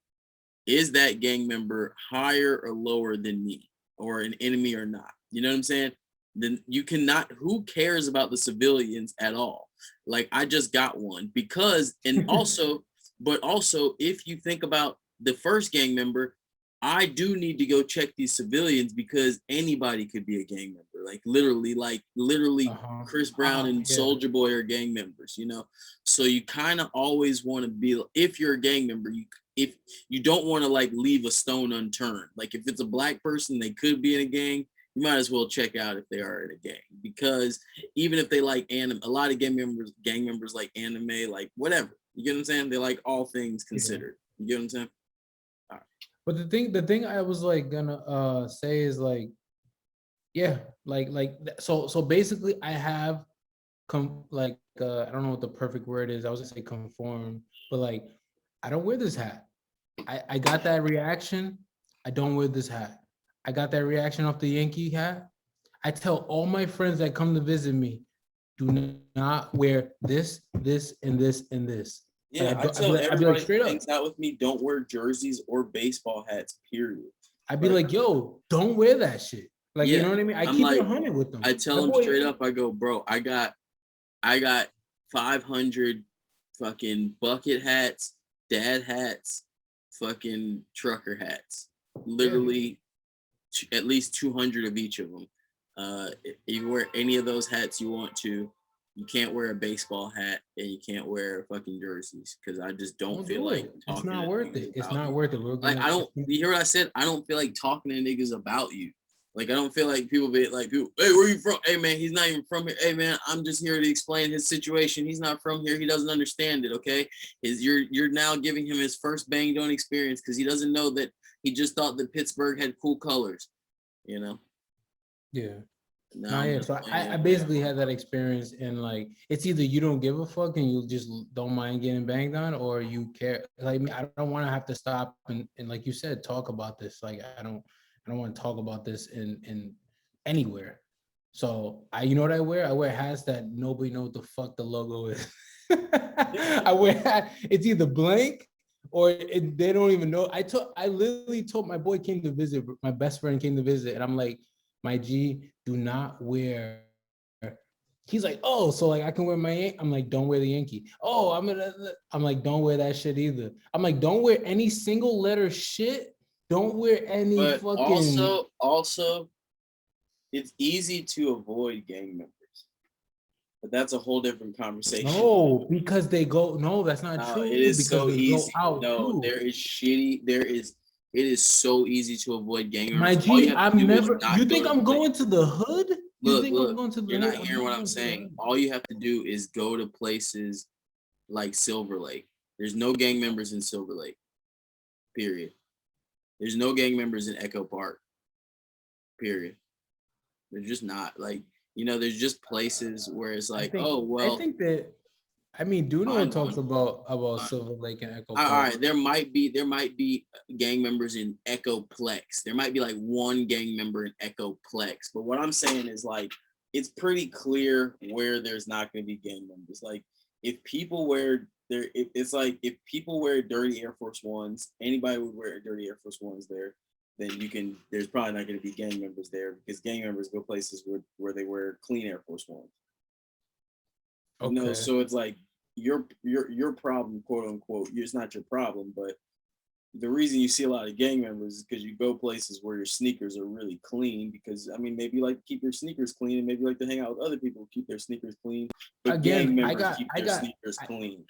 is that gang member higher or lower than me or an enemy or not? You know what I'm saying? Then you cannot, who cares about the civilians at all? Like I just got one because, and also, but also if you think about the first gang member, I do need to go check these civilians because anybody could be a gang member. Like literally Chris Brown and Soulja Boy are gang members, you know? So you kind of always want to be, if you're a gang member, if you don't want to like leave a stone unturned. Like if it's a black person, they could be in a gang, you might as well check out if they are in a gang, because even if they like anime, a lot of gang members like anime, like whatever, you get what I'm saying? They like all things considered. You get what I'm saying? All right. But the thing I was like gonna say is like, yeah, so basically I have I don't know what the perfect word is. I was gonna say conform, but like I don't wear this hat. I got that reaction. I don't wear this hat. I got that reaction off the Yankee hat. I tell all my friends that come to visit me, do not wear this, and this, and this. Yeah, I tell everybody who hangs out with me, don't wear jerseys or baseball hats, period. I'd be like, yo, don't wear that shit. Like, you know what I mean? I keep it 100 with them. I tell them straight up, I go, bro, I got 500 fucking bucket hats, dad hats, fucking trucker hats. Literally at least 200 of each of them. If you wear any of those hats you want to, you can't wear a baseball hat and you can't wear fucking jerseys because I just don't feel like talking. It's not worth it. It's not worth it. Like I don't. You hear what I said? I don't feel like talking to niggas about you. Like I don't feel like people be like, hey, where you from? Hey man, he's not even from here. Hey man, I'm just here to explain his situation. He's not from here. He doesn't understand it. Okay, you're now giving him his first bang done experience because he doesn't know that he just thought that Pittsburgh had cool colors. You know? Yeah. So I basically had that experience, and like it's either you don't give a fuck and you just don't mind getting banged on, or you care. Like I don't want to have to stop and like you said, talk about this. Like I don't want to talk about this in anywhere. So you know what I wear? I wear hats that nobody knows what the fuck the logo is. I wear hat. It's either blank or they don't even know. I literally told my boy came to visit. My best friend came to visit, and I'm like, my G, do not wear. He's like, oh, so like I can wear my. I'm like, don't wear the Yankee. Oh, I'm like, don't wear that shit either. I'm like, don't wear any single letter shit. Don't wear any fucking. Also, it's easy to avoid gang members, but that's a whole different conversation. No, because they go. No, that's not true. It is because so they easy. Go out no, too. there is shitty. It is so easy to avoid gang members. My G, I'm never. You think I'm going to the hood? Look, I'm going to the you're hood? Not hearing what I'm saying. All you have to do is go to places like Silver Lake. There's no gang members in Silver Lake. Period. There's no gang members in Echo Park. Period. They're just not like, you know, there's just places where it's like, I think that. I mean, Duno talks about Silver Lake and Echo Park. All right, there might be gang members in Echoplex. There might be like one gang member in Echoplex. But what I'm saying is like it's pretty clear where there's not going to be gang members. Like if people wear if people wear dirty Air Force Ones, anybody would wear dirty Air Force Ones there. Then there's probably not going to be gang members there because gang members go places where they wear clean Air Force Ones. Okay. You know, so it's like your problem, quote unquote. It's not your problem, but the reason you see a lot of gang members is because you go places where your sneakers are really clean. Because I mean, maybe you like to keep your sneakers clean, and maybe you like to hang out with other people who keep their sneakers clean. But gang members keep their sneakers clean.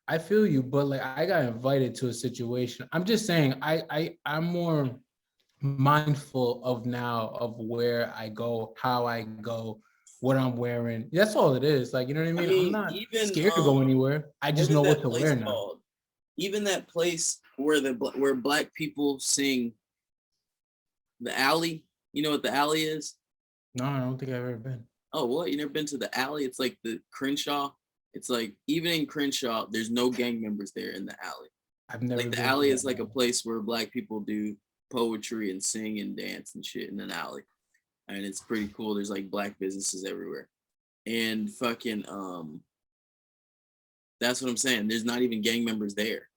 I feel you, but like I got invited to a situation. I'm just saying, I'm more mindful of now of where I go, how I go, what I'm wearing. That's all it is. Like, you know what I mean? I'm not even scared to go anywhere. I just what is know what that to place wear now. called? Even that place where where black people sing, the alley. You know what the alley is? No, I don't think I've ever been. Oh, what? You never been to the alley? It's like the Crenshaw. It's like even in Crenshaw, there's no gang members there in the alley. I've never Like the been alley to is that like a alley. place where black people do poetry and sing and dance and shit in an alley. And it's pretty cool. There's like black businesses everywhere. And fucking that's what I'm saying. There's not even gang members there.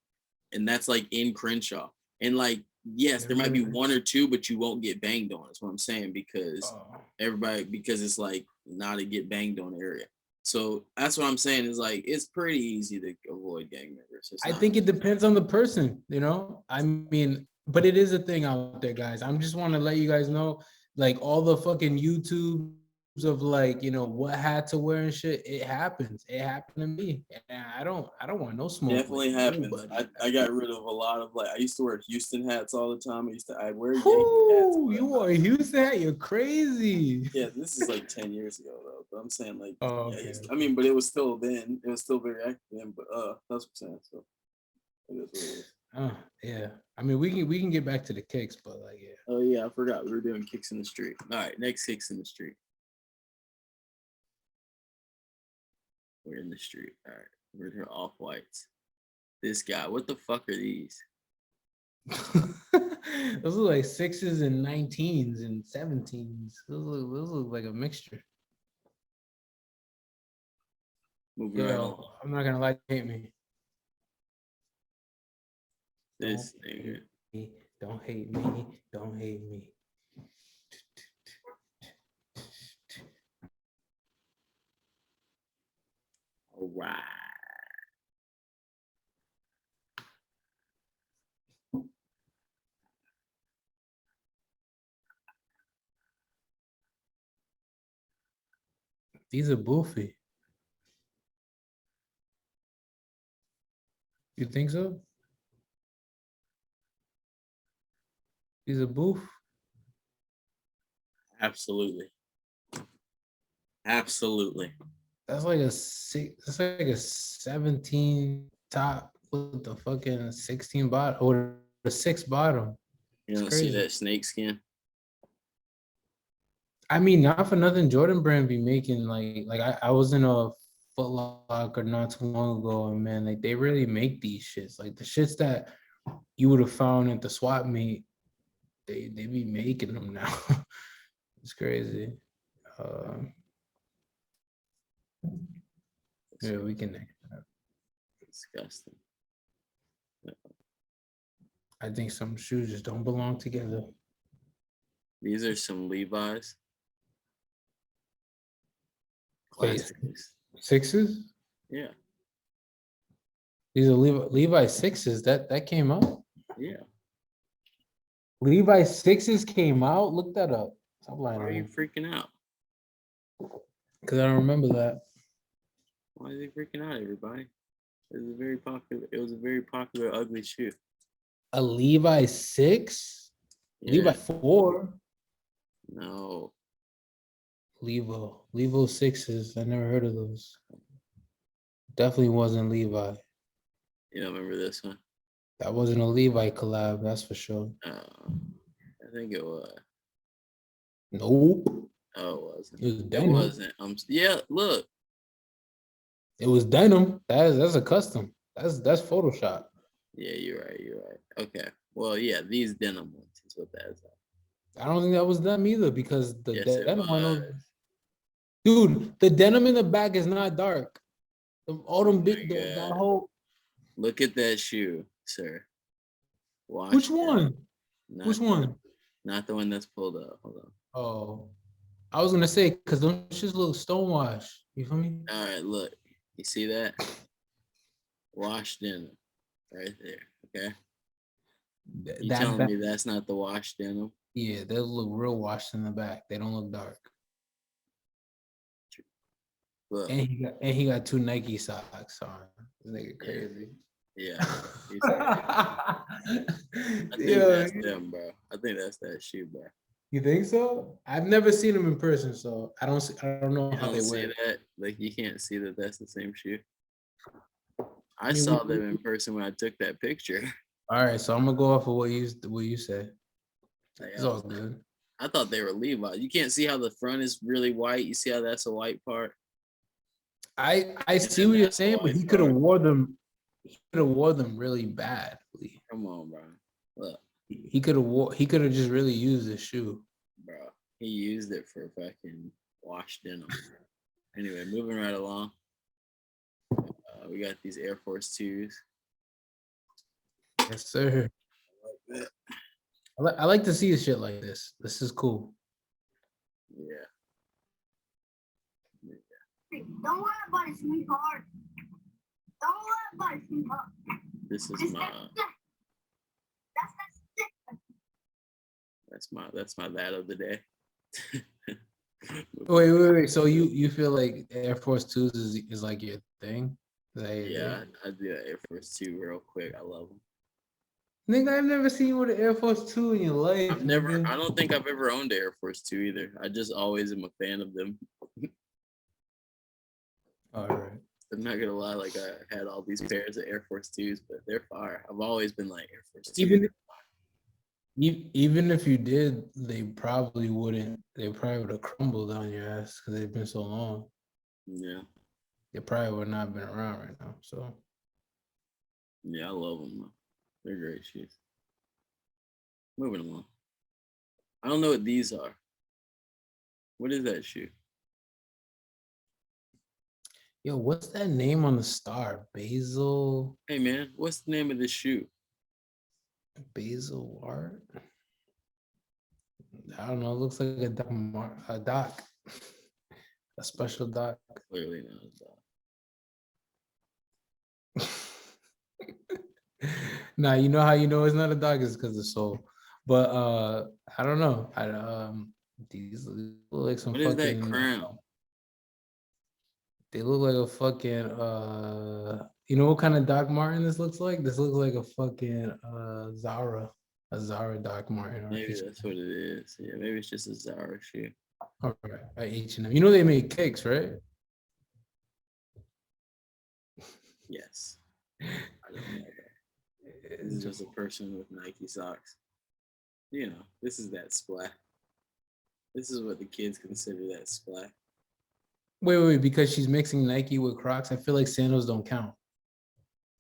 And that's like in Crenshaw. And like, yes, there might be one or two, but you won't get banged on. That's what I'm saying, because because it's like not a get banged on area. So that's what I'm saying is like it's pretty easy to avoid gang members. I think it depends on the person, you know. I mean, but it is a thing out there, guys. I'm just want to let you guys know, like all the fucking YouTubes of like, you know, what hat to wear and shit. It happens. It happened to me, and I don't want no smoke. Definitely with happens. nobody. I got rid of a lot of like I used to wear Houston hats all the time. I wear Yankee hats. Ooh, you are a Houston hat. You're crazy. Yeah, this is like 10 years ago though. But I'm saying like Oh, yeah, okay. I mean, but it was still then. It was still very active then, but that's what I'm saying. So it is what it is. Oh, yeah. I mean, we can get back to the kicks, but like, yeah. Oh yeah, I forgot we were doing kicks in the street. All right, next kicks in the street. We're in the street. All right, we're here off whites. This guy, what the fuck are these? Those look like 6s and 19s and 17s. Those look like a mixture. Moving right along. I'm not gonna lie, hate me. This nigga. Don't hate me. Don't hate me. All right. These are boofy. You think so? These are boof. Absolutely. Absolutely. That's like a 6. That's like a 17 top with the fucking 16 bottom or the 6 bottom. You don't see that snake skin? I mean, not for nothing, Jordan Brand be making like I was in a Foot Locker not too long ago, and man, like they really make these shits. Like the shits that you would have found at the swap meet, they be making them now. It's crazy. Yeah, we can. Disgusting. I think some shoes just don't belong together. These are some Levi's. Wait, Classics. 6s? Yeah. These are Levi 6s. That came out. Yeah. Levi 6s came out. Look that up. Stop lying. Why are you freaking out? Because I don't remember that. Why is he freaking out, everybody? It was a very popular ugly shoe. A Levi 6? Yeah. Levi 4? No. Levo 6s. I never heard of those. Definitely wasn't Levi. You don't remember this one? That wasn't a Levi collab, that's for sure. I think it was. Nope. Oh, it wasn't. It was It denim. wasn't. Yeah, look. It was denim. That's a custom. That's Photoshop. Yeah, you're right. Okay. Well, yeah, these denim ones is what that is. I don't think that was them either because the Yes, it denim one was. dude, the denim in the back is not dark. All them big that whole. Look at that shoe, sir. Watch Which one? Which one? Not the one that's pulled up. Hold on. Oh, I was gonna say because those shoes look stonewash. You feel me? All right, look. You see that? Washed denim, right there. Okay. You telling me that's not the washed denim? Yeah, they look real washed in the back. They don't look dark. Look. And he got 2 Nike socks on. This nigga crazy. Yeah. I think that's them, bro. I think that's that shoe, bro. You think so? I've never seen them in person, so I don't know You how they don't see wear. that? Like you can't see that that's the same shoe. I mean, saw them in person when I took that picture. All right, so I'm gonna go off of what you said. Like, It's all good. I thought they were Levi's. You can't see how the front is really white. You see how that's a white part? I see then what you're that's a saying, but white he could have part. wore them. He could have wore them really badly. Come on, bro. Look, He could have. He could have just really used the shoe. bro. He used it for fucking washed denim. Anyway, moving right along. We got these Air Force 2s. Yes, sir. I like to see a shit like this. This is cool. Yeah. Don't worry about it, sweetheart. Don't worry about it, sweetheart. This is that's my that of the day. Wait. So you feel like Air Force 2s is like your thing? Yeah, I do that Air Force 2 real quick. I love them. Nigga, I've never seen you with an Air Force 2 in your life. I don't think I've ever owned an Air Force 2 either. I just always am a fan of them. All right. I'm not gonna lie, like I had all these pairs of Air Force 2s, but they're fire. I've always been like Air Force 2. Even if you did, they probably wouldn't. They probably would have crumbled on your ass because they've been so long. Yeah. They probably would not have been around right now. So Yeah, I love them. Though. They're great shoes. Moving along. I don't know what these are. What is that shoe? yo, what's that name on the star? Basil Hey man, what's the name of this shoe? Art? I don't know. It looks like a doc. A special doc. Clearly not. Nah, you know how you know it's not a dog is because of soul. But I don't know. These look like some What is fucking that crown? They look like a fucking you know what kind of Doc Martin this looks like? This looks like a fucking Zara. A Zara Doc Martin. Maybe that's what it is. Yeah, maybe it's just a Zara shoe. All right, at H&M. You know they make kicks, right? Yes. I don't know that. This is just a person with Nike socks. You know, this is that splat. This is what the kids consider that splat. Wait, because she's mixing Nike with Crocs. I feel like sandals don't count.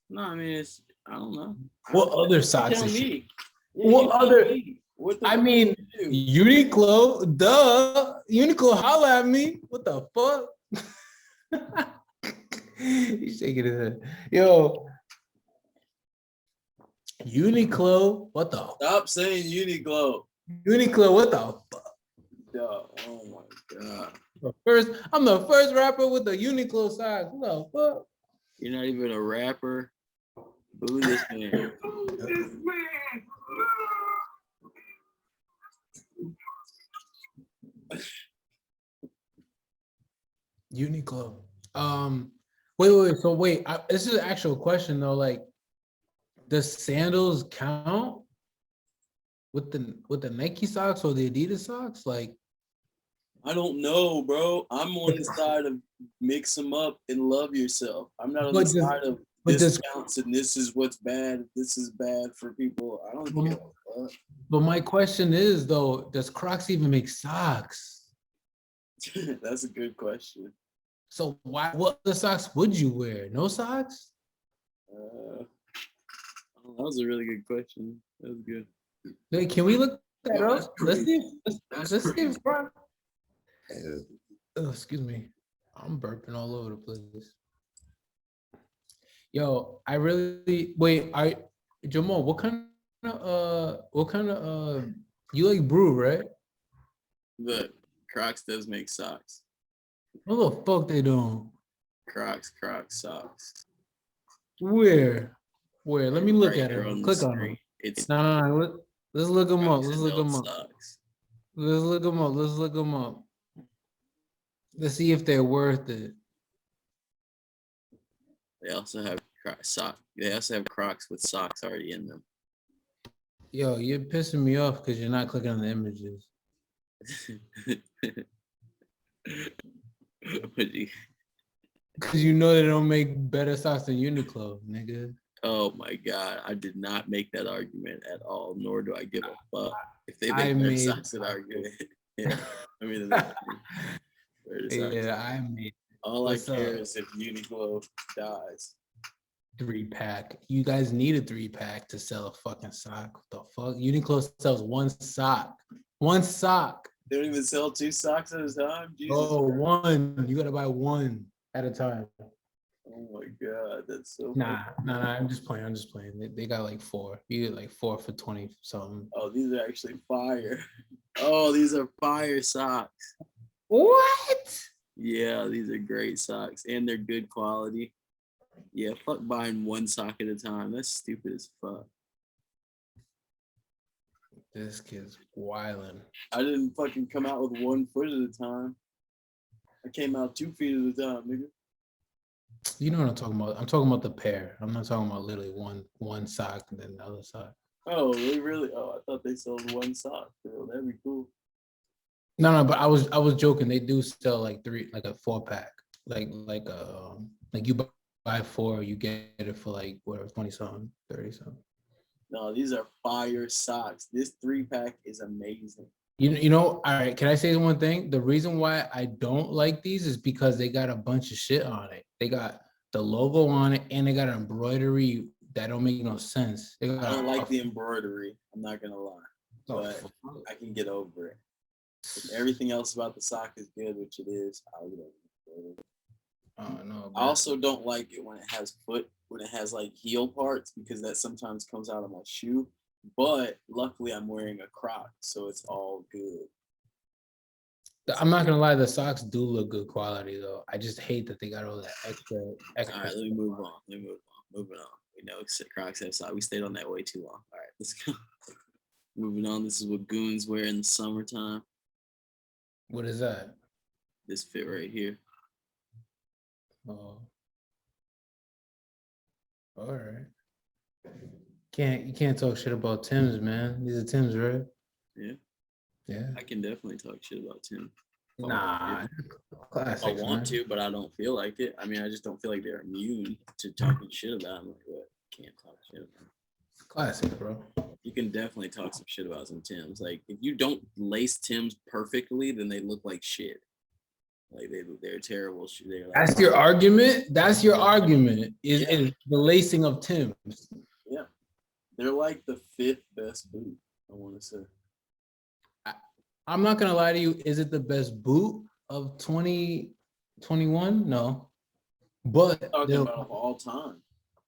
No, I mean I don't know. What other socks Tell is she? me. What other? What the I mean, Uniqlo, duh. Uniqlo, holla at me. What the fuck? He's shaking his head. Yo, Uniqlo, what the? Stop saying Uniqlo. Uniqlo, what the fuck? Oh my god. I'm the first rapper with the Uniqlo socks. What the fuck? You're not even a rapper. Boo this man. Uniqlo. Wait. So this is an actual question though. Like, does sandals count with the Nike socks or the Adidas socks? Like, I don't know, bro. I'm on the side of mix them up and love yourself. I'm not on the side of this counts and this is what's bad. This is bad for people. I don't care. But my question is though, does Crocs even make socks? That's a good question. So what other socks would you wear? No socks? That was a really good question. That was good. Wait, can we look that up? Let's see. Let's see if Crocs. Oh, excuse me. I'm burping all over the place. Yo, I really Jamal, what kind of you like brew, right? Look, Crocs does make socks. What the fuck they doing? Crocs socks. Where? Let me look at it. Click on screen. them. It's no. Let's look them up. Let's look them up. Socks. Let's look them up. Let's see if they're worth it. They also have They also have Crocs with socks already in them. Yo, you're pissing me off because you're not clicking on the images. Because you know they don't make better socks than Uniqlo, nigga. Oh my god, I did not make that argument at all, nor do I give a fuck if they I make better made- socks an argument. Yeah, I mean, better socks. Yeah, I made All What's I care up? is if Uniqlo dies. 3-pack. You guys need a 3-pack to sell a fucking sock. What the fuck? Uniqlo sells one sock. One sock. They don't even sell 2 socks at a time. Jesus. Oh, one. You gotta buy one at a time. Oh my god, that's so. Nah. I'm just playing. They got like 4. You get like 4 for 20 something. Oh, these are actually fire. Oh, these are fire socks. What? Yeah, these are great socks, and they're good quality. Yeah, fuck buying one sock at a time. That's stupid as fuck. This kid's wildin'. I didn't fucking come out with 1 foot at a time. I came out 2 feet at a time, nigga. You know what I'm talking about? I'm talking about the pair. I'm not talking about literally one sock and then the other sock. Oh, they really? Oh, I thought they sold 1 sock. Bro. That'd be cool. No, but I was joking. They do sell like 3, like a 4-pack, like you buy 4, you get it for like whatever 20 something, 30 something. No, these are fire socks. This 3-pack is amazing. You know, all right. Can I say one thing? The reason why I don't like these is because they got a bunch of shit on it. They got the logo on it, and they got embroidery that don't make no sense. I don't like the embroidery. I'm not gonna lie, but I can get over it. If everything else about the sock is good, which it is, I'll get over it. Oh no! I also don't like it when it has like heel parts, because that sometimes comes out of my shoe. But luckily, I'm wearing a Croc, so it's all good. I'm not gonna lie, the socks do look good quality though. I just hate that they got all that extra. All right, let me move on. Moving on. We know Crocs have socks. We stayed on that way too long. All right, let's go. Moving on. This is what goons wear in the summertime. What is that? This fit right here. Oh, all right. You can't talk shit about Tim's, man. These are Tim's, right? Yeah. Yeah. I can definitely talk shit about Tim. Nah, classics, I want man. to, but I don't feel like it. I mean, I just don't feel like they're immune to talking shit about them. Like, what? Can't talk shit about them. Classics, bro. You can definitely talk some shit about some Tims. Like, if you don't lace Tims perfectly, then they look like shit. Like they're terrible. They're like, That's your argument. Is the lacing of Tim's. Yeah, they're like the 5th best boot, I want to say. I'm not gonna lie to you. Is it the best boot of 2021? No, but I'm talking about of all time.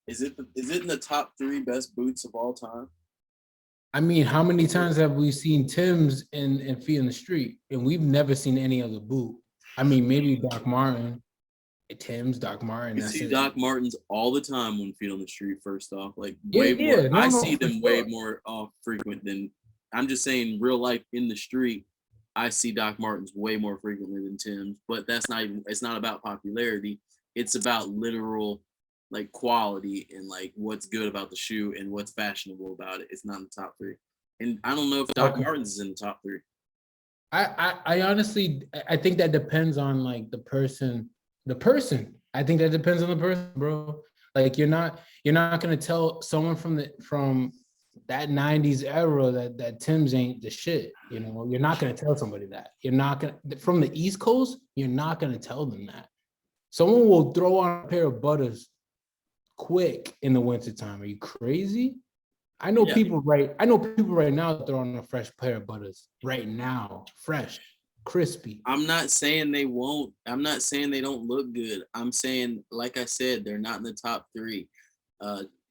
Is it in the top 3 best boots of all time? I mean, how many times have we seen Tim's and feet in the street, and we've never seen any other boot? I mean, maybe Doc Martin, Tim's, Doc Martin. You see Doc Martens all the time when feet on the street. First off, like way more. I see them way more frequent than. I'm just saying, real life in the street, I see Doc Martens way more frequently than Tim's. But that's not even. It's not about popularity. It's about literal, like, quality and like what's good about the shoe and what's fashionable about it. It's not in the top 3, and I don't know if Doc Martens is in the top 3. I honestly, I think that depends on like the person. I think that depends on the person, bro. Like you're not gonna tell someone from that 90s era that Tim's ain't the shit. You know, you're not gonna tell somebody that. You're not gonna, from the East Coast, you're not gonna tell them that. Someone will throw on a pair of Butters quick in the wintertime. Are you crazy? I know people right now throwing a fresh pair of Butters right now, fresh, crispy. I'm not saying they won't. I'm not saying they don't look good. I'm saying, like I said, they're not in the top 3.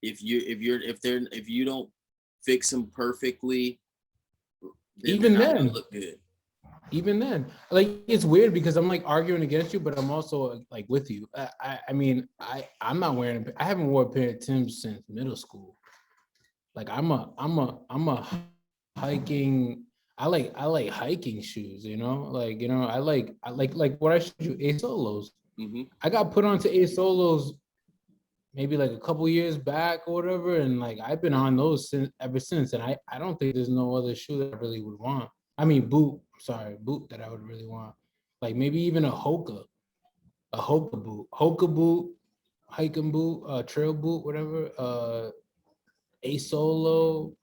If you don't fix them perfectly, Even then, look good. Even then, like it's weird because I'm like arguing against you, but I'm also like with you. I mean, I'm not wearing. I haven't worn a pair of Timbs since middle school. Like I'm a hiking. I like hiking shoes. You know, I like what I showed you, A Solos. Mm-hmm. I got put onto A Solos maybe like a couple years back or whatever, and like I've been on those ever since. And I don't think there's no other shoe that I really would want. I mean boot. Sorry, boot that I would really want. Like maybe even a Hoka boot, hiking boot, trail boot, whatever. A solo.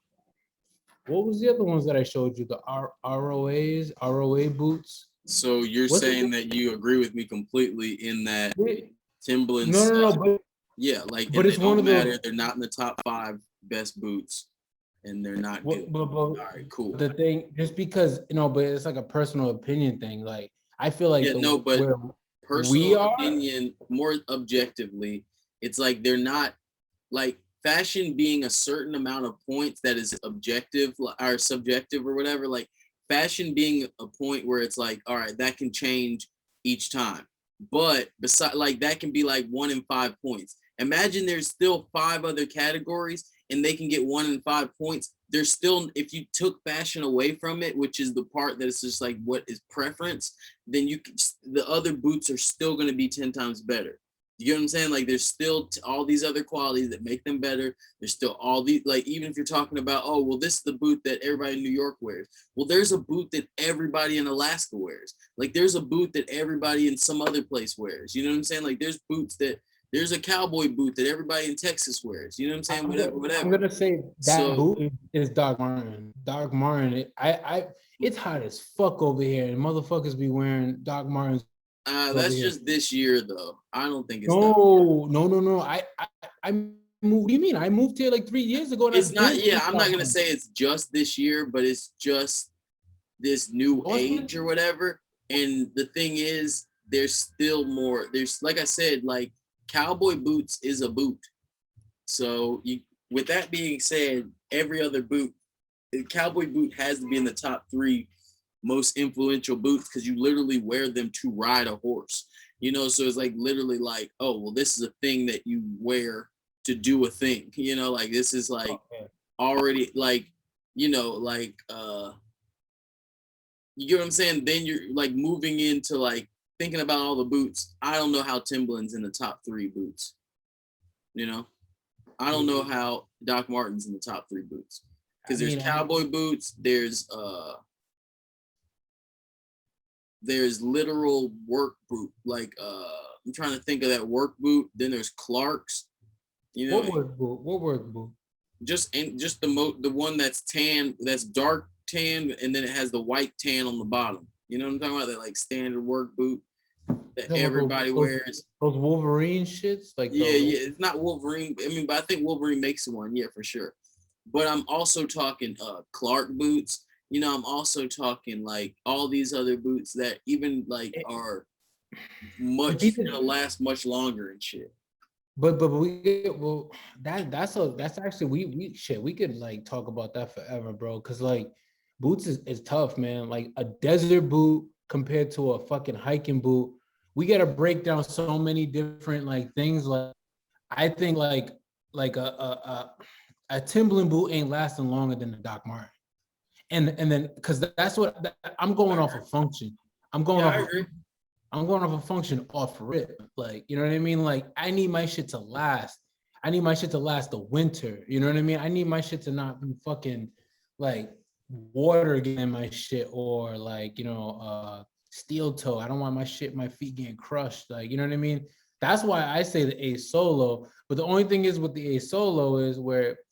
What was the other ones that I showed you? The ROA boots. So you're What's saying it? that you agree with me completely in that Wait, Timberlands, no, yeah, like, but and they it's one don't of matter. those. They're not in the top 5 best boots, and they're not good. But All right, cool. the thing, just because but it's like a personal opinion thing. Like I feel like Yeah, no, but where we personal are. opinion, more objectively, it's like they're not like fashion being a certain amount of points that is objective or subjective or whatever. Like fashion being a point where it's like, all right, that can change each time. But beside, like that can be like 1 in 5 points. Imagine there's still 5 other categories and they can get 1 in 5 points. There's still, if you took fashion away from it, which is the part that is just like what is preference, then the other boots are still going to be 10 times better. You get what I'm saying? Like there's still all these other qualities that make them better. There's still all these, like, even if you're talking about, oh, well, this is the boot that everybody in New York wears. Well, there's a boot that everybody in Alaska wears. Like there's a boot that everybody in some other place wears. You know what I'm saying? Like there's a cowboy boot that everybody in Texas wears. You know what I'm saying? Whatever. I'm gonna say that So boot is Doc Martin. Doc Martin. It's hot as fuck over here, and motherfuckers be wearing Doc Martens. that's just this year though. I don't think it's No. I moved. What do you mean? I moved here like 3 years ago, and it's I've not, been yeah, seeing I'm Doc not gonna Martens. say it's just this year, but it's just this new age or whatever. And the thing is, there's still more. There's, like I said, like cowboy boots is a boot. So with that being said, every other boot, the cowboy boot has to be in the top 3 most influential boots because you literally wear them to ride a horse. So it's like literally like, oh, well, this is a thing that you wear to do a thing. Like this is like already like, like you get what I'm saying? Then you're like moving into like thinking about all the boots. I don't know how Timberland's in the top 3 boots. I don't know how Doc Marten's in the top 3 boots. Because there's cowboy boots, there's literal work boot. Like I'm trying to think of that work boot. Then there's Clark's. What work boot? What work boot? Just the one that's tan, that's dark tan, and then it has the white tan on the bottom. You know what I'm talking about? That like standard work boot that everybody wears. Those Wolverine shits, like yeah, it's not Wolverine. I mean, but I think Wolverine makes one, yeah, for sure. But I'm also talking Clark boots. I'm also talking like all these other boots that even like are gonna last much longer and shit. But that's actually we could like talk about that forever, bro. Cause like boots is tough, man. Like a desert boot compared to a fucking hiking boot, we gotta break down so many different like things. Like I think like a Timberland boot ain't lasting longer than the Doc Marten. And then because that's what I'm going off of function. I'm going off a function off rip. Like, you know what I mean? Like I need my shit to last. I need my shit to last the winter. You know what I mean? I need my shit to not be fucking like water getting my shit or like, steel toe. I don't want my feet getting crushed. Like, you know what I mean? That's why I say the A solo. But the only thing is with the A solo is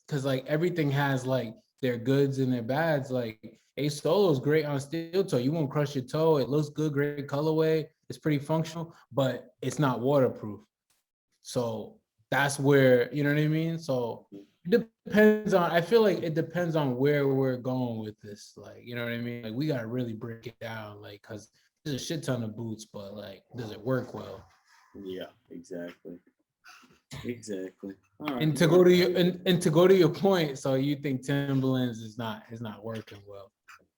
because like everything has like their goods and their bads. Like A solo is great on steel toe. You won't crush your toe. It looks good, great colorway. It's pretty functional, but it's not waterproof. So that's where, you know what I mean? So it depends on, I feel like it depends on where we're going with this. Like, you know what I mean? Like we got to really break it down, like, because there's a shit ton of boots, but like, does it work well? Yeah, exactly. All right. And to go to your and to go to your point, so you think Timberlands is not working well?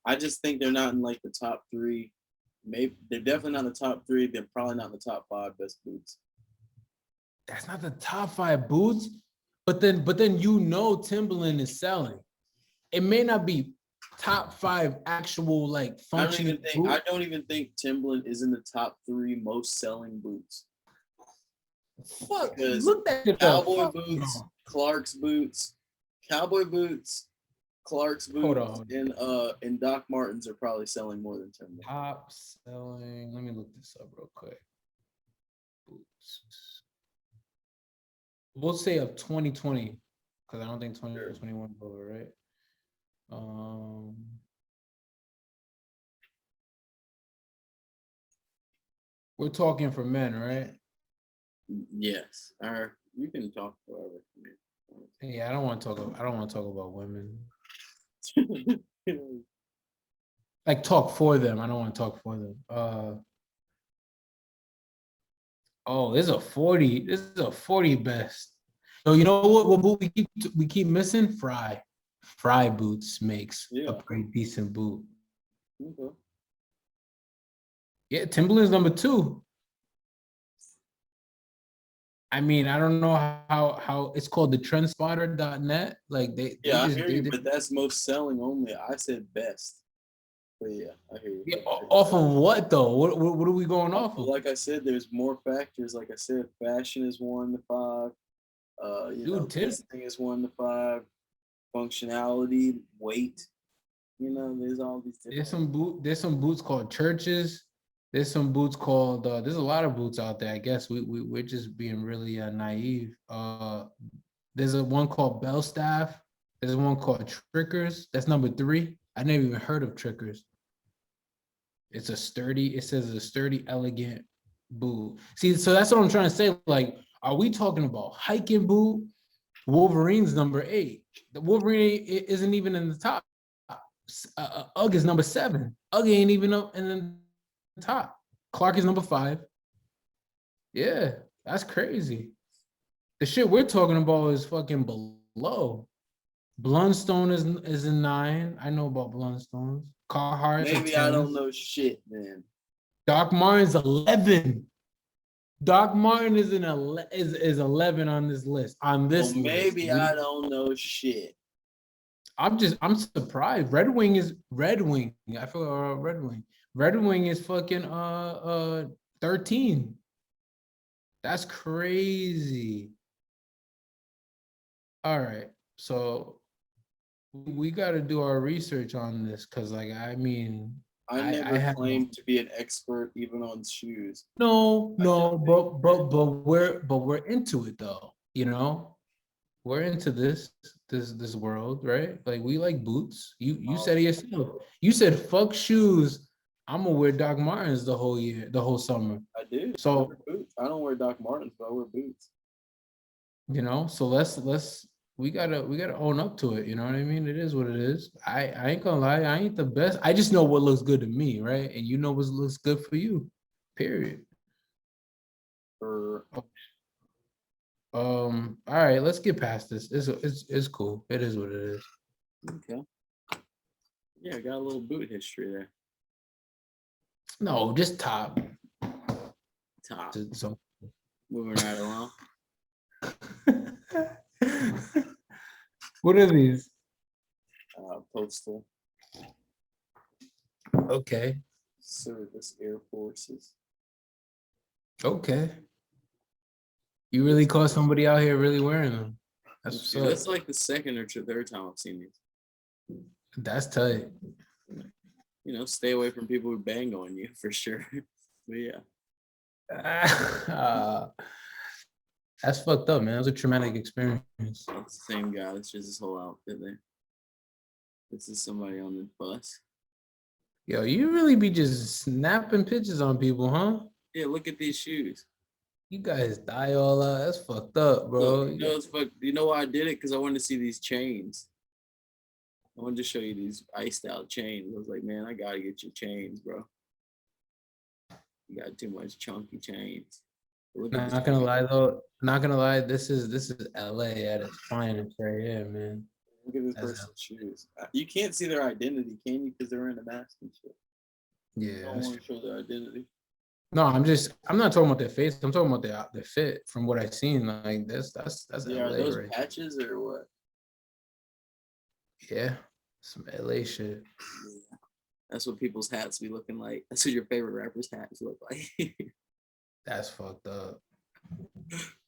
I just think they're not in like the top 3. Maybe they're definitely not in the top 3. They're probably not in the top 5 best boots. That's not the top 5 boots, but then Timberland is selling. It may not be top 5 actual like functioning. I don't even think Timberland is in the top 3 most selling boots. Fuck, because look at it. Cowboy boots, Clark's boots, Cowboy boots, Clark's Hold boots on. and Doc Martens are probably selling more than 10 million. Top selling. Let me look this up real quick. Boots. We'll say of 2020, because I don't think 2021 is over, right? We're talking for men, right? Yes. Or you can talk forever. Yeah, I don't want to talk about women. Like talk for them. I don't want to talk for them. This is a 40. This is a 40 best. So you know what boot we keep missing? Fry. Fry boots makes a pretty decent boot. Okay. Yeah, Timberland's number 2. I mean, I don't know how it's called, the trendspotter.net. Like they I just hear you, but that's most selling only. I said best. But yeah, I hear you. Yeah, off of what though? What are we going off of? Like I said, there's more factors. Like I said, fashion is 1 to 5. Listing is 1 to 5. Functionality, weight. There's all these different. There's some boots called churches. There's some boots called. There's a lot of boots out there. I guess we're just being really naive. There's a one called Bellstaff. There's one called Trickers. That's number 3. I never even heard of Trickers. It says a sturdy, elegant boot. See, so that's what I'm trying to say. Like, are we talking about hiking boot? Wolverine's number 8. The Wolverine isn't even in the top. UGG is number 7. UGG ain't even up in the top. Clark is number 5. Yeah, that's crazy. The shit we're talking about is fucking below. Blundstone is in 9. I know about Blundstones. Carhartt. Maybe I don't know shit, man. Doc Martens 11. Doc Marten is is 11 on this list. Maybe I don't know shit. I'm surprised. Red Wing. I feel Red Wing. Red Wing is fucking 13. That's crazy. All right. So we got to do our research on this, because like I never claimed to be an expert even on shoes. No, but we're into it though, We're into this world, right? Like we like boots. You said it yourself. You said fuck shoes. I'm gonna wear Doc Martens the whole summer. I do. So I wear boots. I don't wear Doc Martens, but I wear boots. So let's we gotta own up to it. You know what I mean? It is what it is. I ain't gonna lie. I ain't the best. I just know what looks good to me, right? And you know what looks good for you. Period. All right, let's get past this. It's cool. It is what it is. Okay. Yeah, I got a little boot history there. No, just top. So moving right along. What are these? Postal. Okay. Service Air Forces. Okay. You really caught somebody out here really wearing them. That's like the second or third time I've seen these. That's tight. Stay away from people who bang on you for sure. But yeah. That's fucked up, man. It was a traumatic experience. It's the same guy. It's just his whole outfit there. This is somebody on the bus. Yo, you really be just snapping pictures on people, huh? Yeah, look at these shoes. You guys die all out. That's fucked up, bro. Look, you know why I did it? Because I wanted to see these chains. I wanted to show you these iced out chains. I was like, man, I gotta get your chains, bro. You got too much chunky chains. Not gonna lie though. Not gonna lie. This is LA at its finest right here, man. Look at this person's shoes. You can't see their identity, can you? Because they're wearing a mask and shit. Yeah. I don't want to show their identity. No, I'm not talking about their face. I'm talking about their fit. From what I've seen, like that's Yeah, LA, are those right? patches or what? Yeah, some LA shit. Yeah. That's what people's hats be looking like. That's what your favorite rappers' hats look like. That's fucked up.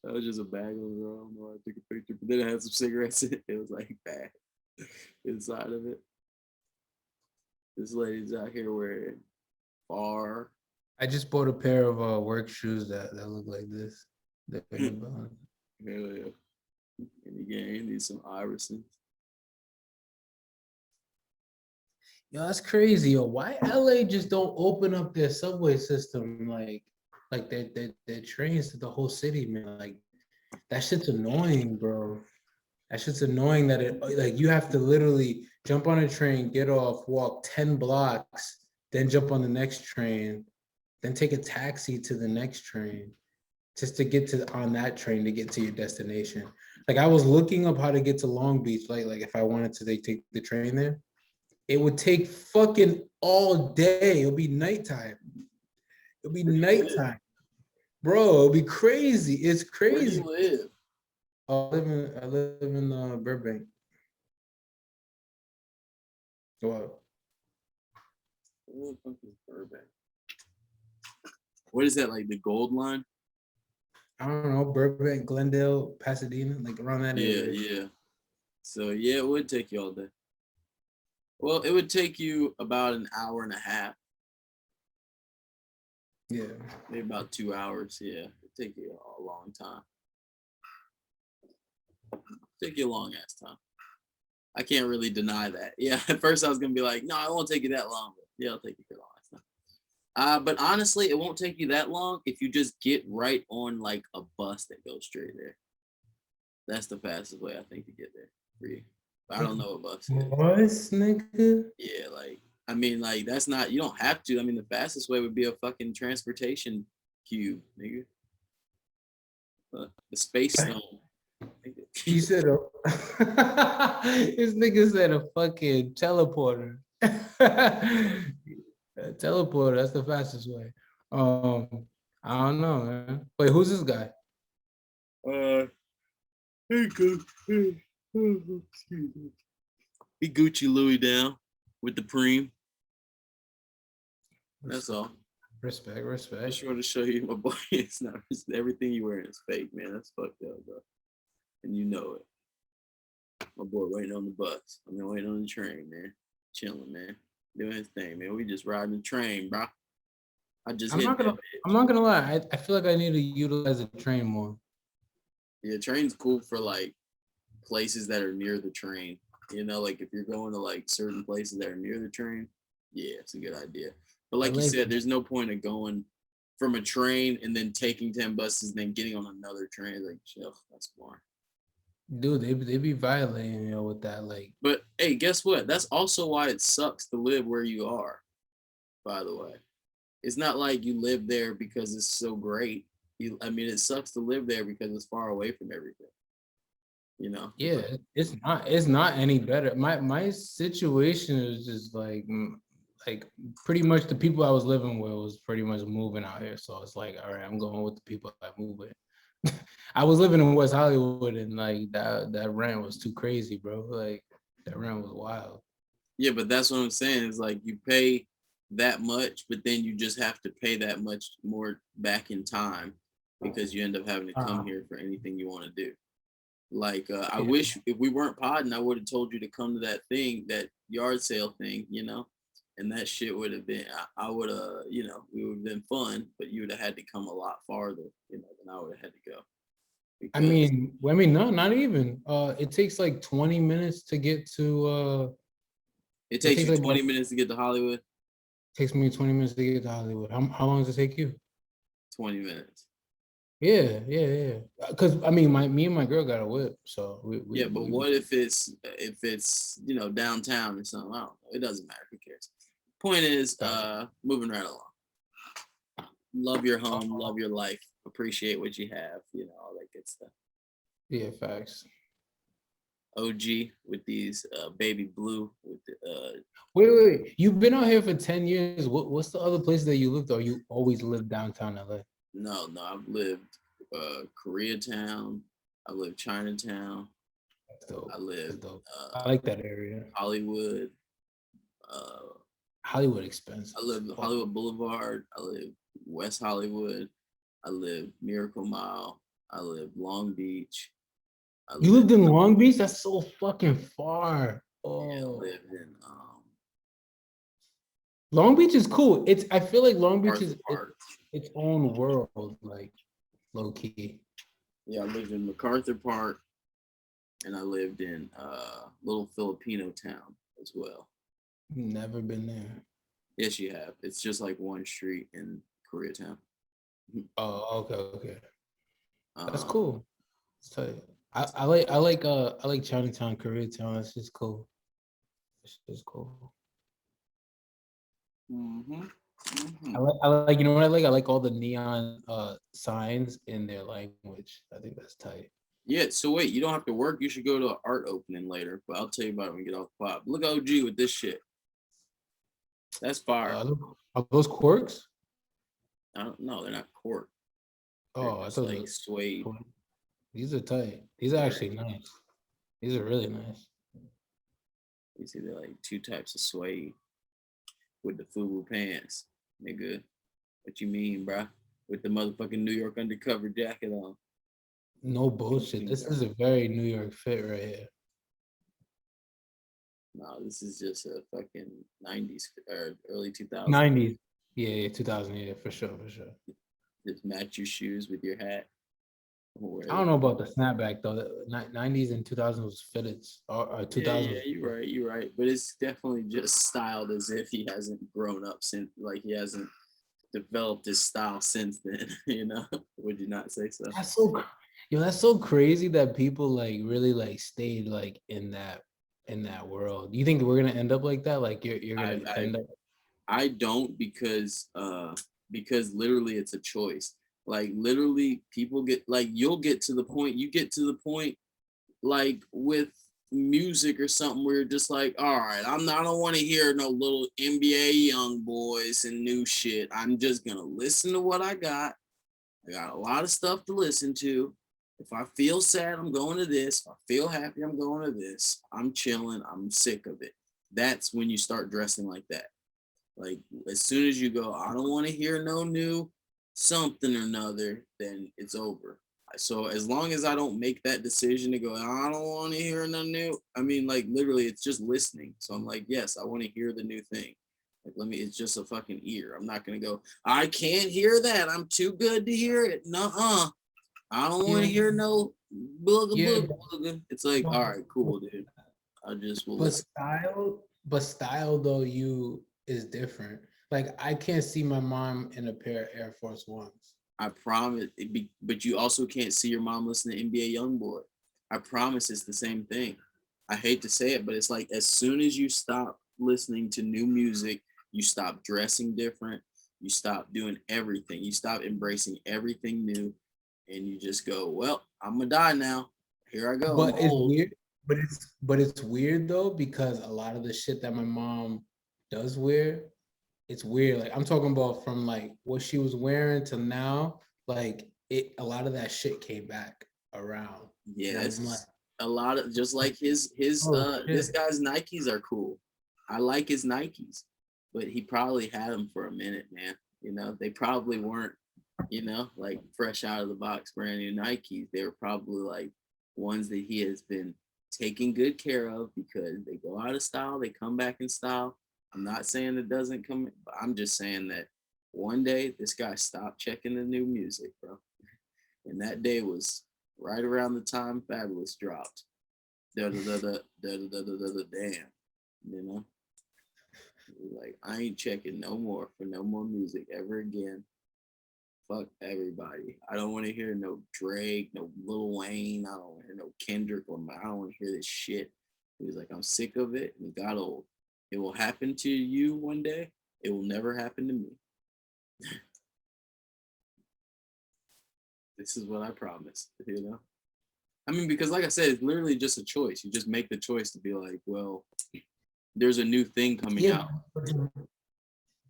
That was just a bag of them. I took a picture, but then it had some cigarettes in it. It was like bad. inside of it. This lady's out here wearing far. I just bought a pair of work shoes that look like this. They're New Balance. Hell yeah. And again, you need some Iversons. Yo, that's crazy. Yo, why LA just don't open up their subway system like their trains to the whole city, man? Like that shit's annoying, bro. That shit's annoying that it like you have to literally jump on a train, get off, walk 10 blocks, then jump on the next train, then take a taxi to the next train just to get to on that train to get to your destination. Like I was looking up how to get to Long Beach, like if I wanted to take the train there, it would take fucking all day. It'll be nighttime. It'll be nighttime. Bro, it'll be crazy. It's crazy. Where do you live? I live in Burbank. What? Where the fuck is Burbank? What is that, like the Gold Line? I don't know, Burbank, Glendale, Pasadena, like around that area. Yeah. So yeah, it would take you all day. Well, it would take you about an hour and a half, Yeah. maybe about 2 hours. Yeah, it'd take you a long time. Take you a long ass time. I can't really deny that. Yeah, at first I was gonna be like, no, it won't take you that long. But yeah, it'll take you a long ass time. But honestly, it won't take you that long if you just get right on like a bus that goes straight there. That's the fastest way I think to get there for you. But I don't know what bus it is. Bus, nigga? Yeah, like I mean, like that's not, you don't have to. I mean, the fastest way would be a fucking transportation cube, nigga. The space stone. He said this nigga said a fucking teleporter. A teleporter, that's the fastest way. I don't know, man. Wait, who's this guy? Hey, he Gucci Louis down with the preem. That's all. Respect. I just want to show you, my boy. It's not everything you wearing is fake, man. That's fucked up, bro. And you know it. My boy waiting on the bus. I mean, waiting on the train, man. Chilling, man. Doing his thing, man. We just riding the train, bro. I'm not gonna lie. I feel like I need to utilize the train more. Yeah, train's cool for like places that are near the train. You know, like if you're going to like certain places that are near the train, yeah, it's a good idea. But like you said, there's no point of going from a train and then taking 10 buses and then getting on another train. Like, ugh, that's boring. Dude, they be violating with that, like. But hey, guess what? That's also why it sucks to live where you are. By the way, it's not like you live there because it's so great. I mean, it sucks to live there because it's far away from everything. You know? Yeah, it's not any better. My situation is just like pretty much the people I was living with was pretty much moving out here. So it's like, all right, I'm going with the people I move with. I was living in West Hollywood and like that rent was too crazy, bro. Like that rent was wild. Yeah, but that's what I'm saying. Is like you pay that much, but then you just have to pay that much more back in time because you end up having to come here for anything you want to do. Like I wish if we weren't podding, I would have told you to come to that thing, that yard sale thing, you know, and that shit would have been, I would have, you know, it would have been fun, but you would have had to come a lot farther, you know, than I would have had to go. I mean, no, not even. It takes like 20 minutes to get to. It takes you 20 minutes to get to Hollywood. Takes me 20 minutes to get to Hollywood. How long does it take you? 20 minutes. Yeah. Because I mean, me and my girl got a whip, so but what if it's you know, downtown or something? I don't know. It doesn't matter. Who cares? Point is, moving right along. Love your home, love your life, appreciate what you have, you know, all that good stuff. Yeah, facts. OG with these baby blue with the Wait. You've been out here for 10 years. What's the other place that you lived, or you always lived downtown LA? No, I've lived Koreatown, I lived Chinatown, I lived I like that area. Hollywood. Hollywood expensive. I lived Hollywood Boulevard, I lived West Hollywood, I lived Miracle Mile, I lived Long Beach. You lived in Long Beach? That's so fucking far. Oh, lived in Long Beach is cool. I feel like Long Beach Arthur is Park. its own world, like low key. Yeah, I lived in MacArthur Park, and I lived in little Filipino town as well. Never been there. Yes, you have. It's just like one street in Koreatown. Oh, okay. That's Um, cool. So I like Chinatown, Koreatown. That's just cool. It's just cool. I like you know what I like? I like all the neon signs in their language. I think that's tight. Yeah, so wait, you don't have to work. You should go to an art opening later, but I'll tell you about it when we get off the pod. Look OG with this shit. That's fire. Are those quirks? I don't know. They're not cork. They're Oh, I just thought like suede. these are tight. These are actually nice. These are really nice. You see, they're like two types of suede with the FUBU pants, nigga. What you mean, bruh? With the motherfucking New York undercover jacket on. No bullshit. This is a very New York fit right here. No, this is just a fucking 90s or early 2000s. 90s. Yeah, 2000. Yeah, for sure. Just match your shoes with your hat. I don't know about the snapback though. The 90s and 2000s was fitted. Or 2000s. Yeah, you're right. But it's definitely just styled as if he hasn't grown up since, like he hasn't developed his style since then. You know? Would you not say so? That's so crazy that people like really like stayed like in that world. Do you think we're gonna end up like that? Like you're gonna end up. I don't because literally it's a choice. Like literally people get like you get to the point like with music or something where you're just like, all right, I don't want to hear no little NBA young boys and new shit. I'm just gonna listen to what I got. I got a lot of stuff to listen to. If I feel sad, I'm going to this. If I feel happy, I'm going to this. I'm chilling. I'm sick of it. That's when you start dressing like that. Like as soon as you go, I don't want to hear no new something or another, then it's over. So as long as I don't make that decision to go, I don't want to hear no new. I mean, like literally, it's just listening. So I'm like, yes, I want to hear the new thing. Like, it's just a fucking ear. I'm not gonna go, I can't hear that. I'm too good to hear it. Nuh-uh. I don't want to hear no booga. It's like, all right, cool, dude. I just will listen. Style though is different. Like I can't see my mom in a pair of Air Force Ones. I promise, but you also can't see your mom listen to NBA YoungBoy. I promise it's the same thing. I hate to say it, but it's like as soon as you stop listening to new music, you stop dressing different, you stop doing everything, you stop embracing everything new, and you just go, well, I'm gonna die now. Here I go. But it's weird. But it's weird though because a lot of the shit that my mom does wear, it's weird. Like I'm talking about from like what she was wearing to now. Like a lot of that shit came back around. Yes, like, a lot of just like his this guy's Nikes are cool. I like his Nikes, but he probably had them for a minute, man. You know, they probably weren't, you know, like fresh out of the box, brand new Nikes. They were probably like ones that he has been taking good care of because they go out of style, they come back in style. I'm not saying it doesn't come, but I'm just saying that one day this guy stopped checking the new music, bro. And that day was right around the time Fabulous dropped. Damn, you know? Like, I ain't checking no more for no more music ever again. Fuck everybody. I don't want to hear no Drake, no Lil Wayne. I don't want to hear no Kendrick Lamar. I don't want to hear this shit. He was like, I'm sick of it. And it got old. It will happen to you one day. It will never happen to me. This is what I promise, you know? I mean, because like I said, it's literally just a choice. You just make the choice to be like, well, there's a new thing coming out.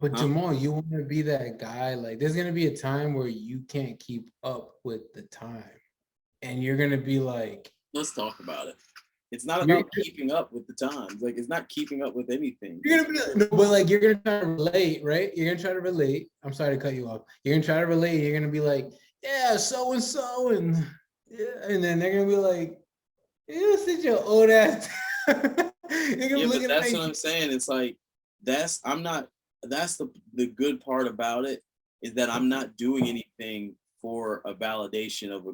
But Jamal, you want to be that guy. Like, there's gonna be a time where you can't keep up with the time, and you're gonna be like, let's talk about it. It's not about keeping up with the times. Like, it's not keeping up with anything. You're gonna be like, no, but like, you're gonna try to relate, right? You're gonna try to relate. I'm sorry to cut you off. You're gonna try to relate. You're gonna be like, yeah, so and so, and yeah, and then they're gonna be like, you sit your old ass. Yeah, but that's what I'm saying. It's like that's the good part about it is that I'm not doing anything for a validation of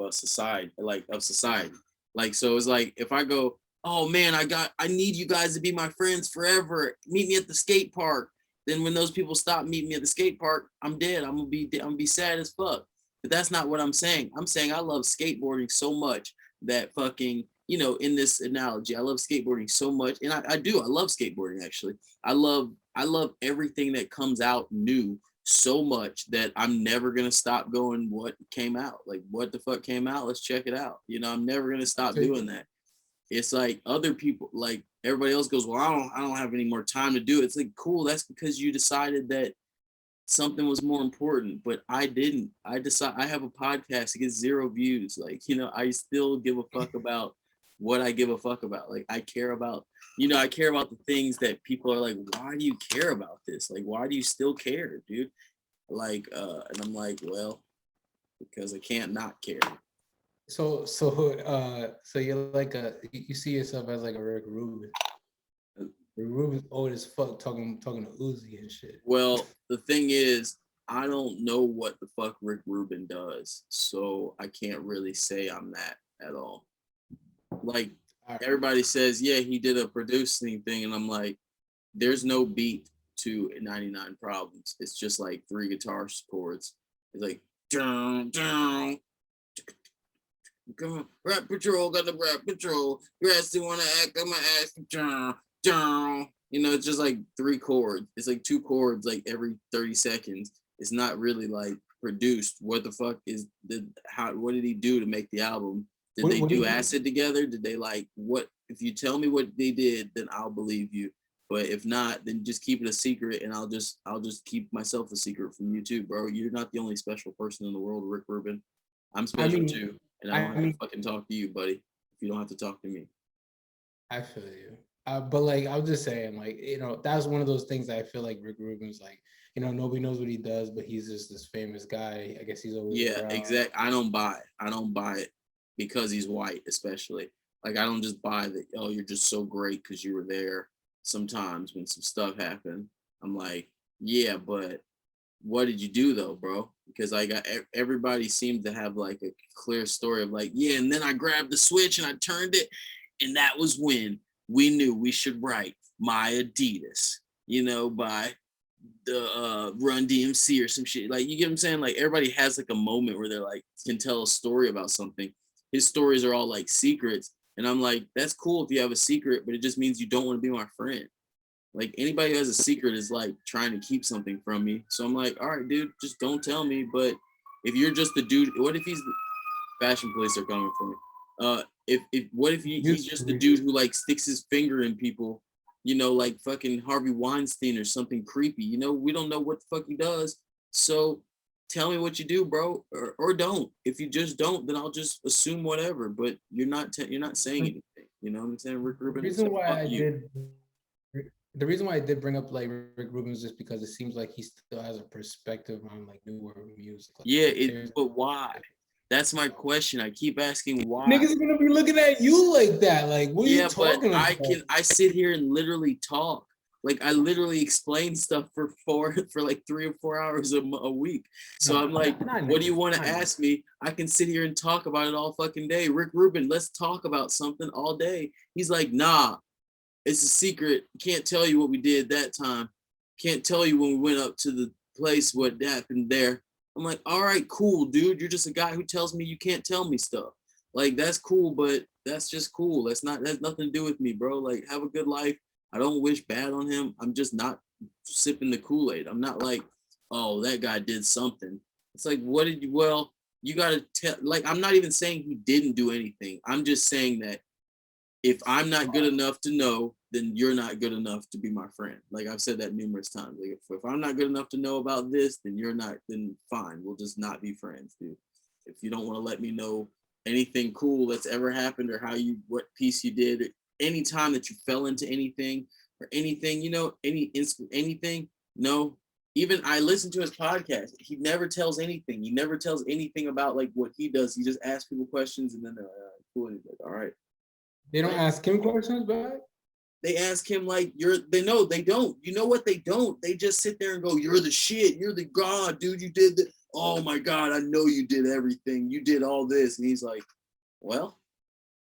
a society, like of society. Like so it's like if I go, oh man, I need you guys to be my friends forever. Meet me at the skate park. Then when those people stop meeting me at the skate park, I'm dead. I'm gonna be sad as fuck. But that's not what I'm saying. I'm saying I love skateboarding so much that fucking, in this analogy, I love skateboarding so much. And I do, I love skateboarding actually. I love everything that comes out new so much that I'm never gonna stop going, what came out? Like what the fuck came out? Let's check it out. I'm never gonna stop doing that. It's like other people, like everybody else goes, well, I don't have any more time to do it. It's like, cool, that's because you decided that something was more important, but I didn't. I have a podcast, it gets 0 views. Like, I still give a fuck about what I give a fuck about. Like I care about, I care about the things that people are like, why do you care about this? Like, why do you still care, dude? Like, and I'm like, well, because I can't not care. So you're like you see yourself as like a Rick Rubin. Rick Rubin's old as fuck talking to Uzi and shit. Well, the thing is, I don't know what the fuck Rick Rubin does, so I can't really say I'm that at all. Like everybody says, yeah, he did a producing thing, and I'm like, there's no beat to 99 Problems. It's just like 3 guitar chords. It's like, dun, dun, Rap Patrol got the Rap Patrol. Grassy wanna act, I'ma ask, dun, dun. It's just like 3 chords. It's like 2 chords like every 30 seconds. It's not really like produced. What the fuck what did he do to make the album? Did they do acid together? Did they what? If you tell me what they did, then I'll believe you. But if not, then just keep it a secret, and I'll just keep myself a secret from you too, bro. You're not the only special person in the world, Rick Rubin. I'm special too, and I don't have to fucking talk to you, buddy. If you don't have to talk to me. I feel you. But like I was just saying, like, that's one of those things that I feel like Rick Rubin's like, nobody knows what he does, but he's just this famous guy. I guess he's always around. Exactly. I don't buy it because he's white, especially. Like I don't just buy that. Oh, you're just so great because you were there. Sometimes when some stuff happened, I'm like, yeah, but what did you do though, bro? Because everybody seemed to have like a clear story of like, yeah, and then I grabbed the switch and I turned it, and that was when we knew we should write My Adidas, by the Run DMC or some shit. Like, you get what I'm saying? Like everybody has like a moment where they're like can tell a story about something. His stories are all like secrets, and I'm like, that's cool if you have a secret, but it just means you don't want to be my friend. Like anybody who has a secret is like trying to keep something from me. So I'm like, all right, dude, just don't tell me. But if you're just the dude, what if he's the fashion police are coming for me? If what if he's just the dude who like sticks his finger in people, like fucking Harvey Weinstein or something creepy. We don't know what the fuck he does. So tell me what you do, bro, or don't. If you just don't, then I'll just assume whatever. But you're not saying anything. You know what I'm saying, Rick Rubin? The reason why I did bring up like Rick Rubin is just because it seems like he still has a perspective on like newer music. Like, but why? That's my question. I keep asking why. Niggas are gonna be looking at you like that. Like, what are you talking about? I sit here and literally talk. Like I literally explain stuff for like 3 or 4 hours a week. So I'm like, what do you want to ask me? I can sit here and talk about it all fucking day. Rick Rubin, let's talk about something all day. He's like, nah, it's a secret. Can't tell you what we did that time. Can't tell you when we went up to the place what happened there. I'm like, all right, cool, dude. You're just a guy who tells me you can't tell me stuff. Like, that's cool, but that's just cool. That's nothing to do with me, bro. Like, have a good life. I don't wish bad on him. I'm just not sipping the Kool-Aid. I'm not like, oh, that guy did something. It's like, you got to tell, like, I'm not even saying he didn't do anything. I'm just saying that if I'm not good enough to know, then you're not good enough to be my friend. Like I've said that numerous times. Like if I'm not good enough to know about this, then you're not, then fine. We'll just not be friends, dude. If you don't want to let me know anything cool that's ever happened or what piece you did, or any time that you fell into anything or anything, anything, no. Even I listen to his podcast. He never tells anything. He never tells anything about like what he does. He just asks people questions and then they're like, cool. And he's like, all right. They don't ask him questions back. They ask him like, they don't. You know what? They don't. They just sit there and go, you're the shit. You're the god, dude. You did the, oh my God, I know you did everything. You did all this. And he's like, well,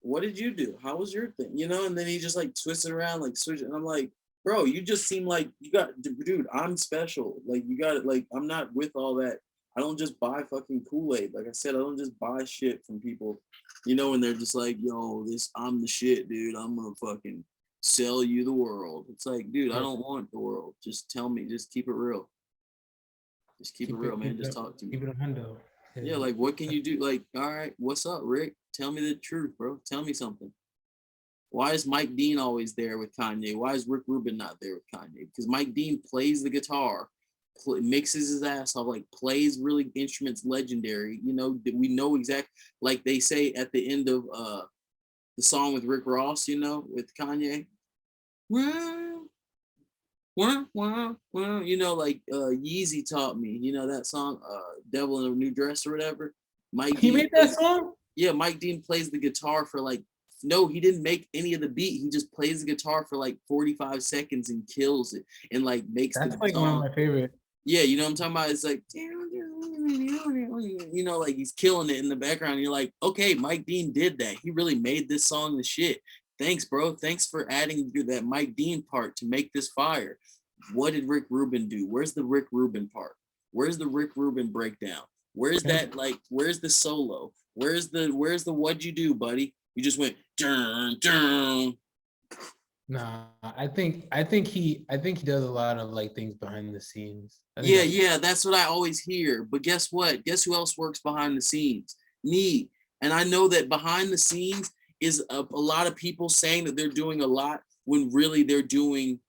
what did you do? How was your thing? You know? And then he just like twists it around, like switch it. And I'm like, bro, you just seem like you got, dude, I'm special. Like you got it. Like, I'm not with all that. I don't just buy fucking Kool-Aid. Like I said, I don't just buy shit from people, you know, and they're just like, yo, I'm the shit, dude. I'm gonna fucking sell you the world. It's like, dude, I don't want the world. Just tell me, just keep it real. Just keep it real, man. Just talk to me. Keep it a hundo. Yeah, like what can you do? Like, all right, what's up, Rick? Tell me the truth, bro. Tell me something. Why is Mike Dean always there with Kanye? Why is Rick Rubin not there with Kanye? Because Mike Dean plays the guitar, mixes his ass off, like plays really instruments legendary. You know, we know exactly, like they say at the end of the song with Rick Ross, you know, with Kanye. Well, you know, like Yeezy taught me, you know, that song, Devil in a New Dress or whatever. Mike He Dean made that song? Yeah, Mike Dean plays the guitar for like, no, he didn't make any of the beat. He just plays the guitar for like 45 seconds and kills it and like makes That's the like song. one of my favorite. Yeah, you know what I'm talking about? It's like, you know, like he's killing it in the background. You're like, okay, Mike Dean did that. He really made this song the shit. Thanks, bro. Thanks for adding that Mike Dean part to make this fire. What did Rick Rubin do? Where's the Rick Rubin part? Where's the Rick Rubin breakdown? Where's that, like, where's the solo? Where's the what'd you do, buddy? You just went dun dun. Nah, I think he does a lot of like things behind the scenes. Yeah, that's what I always hear. But guess what? Guess who else works behind the scenes? Me. And I know that behind the scenes is a lot of people saying that they're doing a lot when really they're doing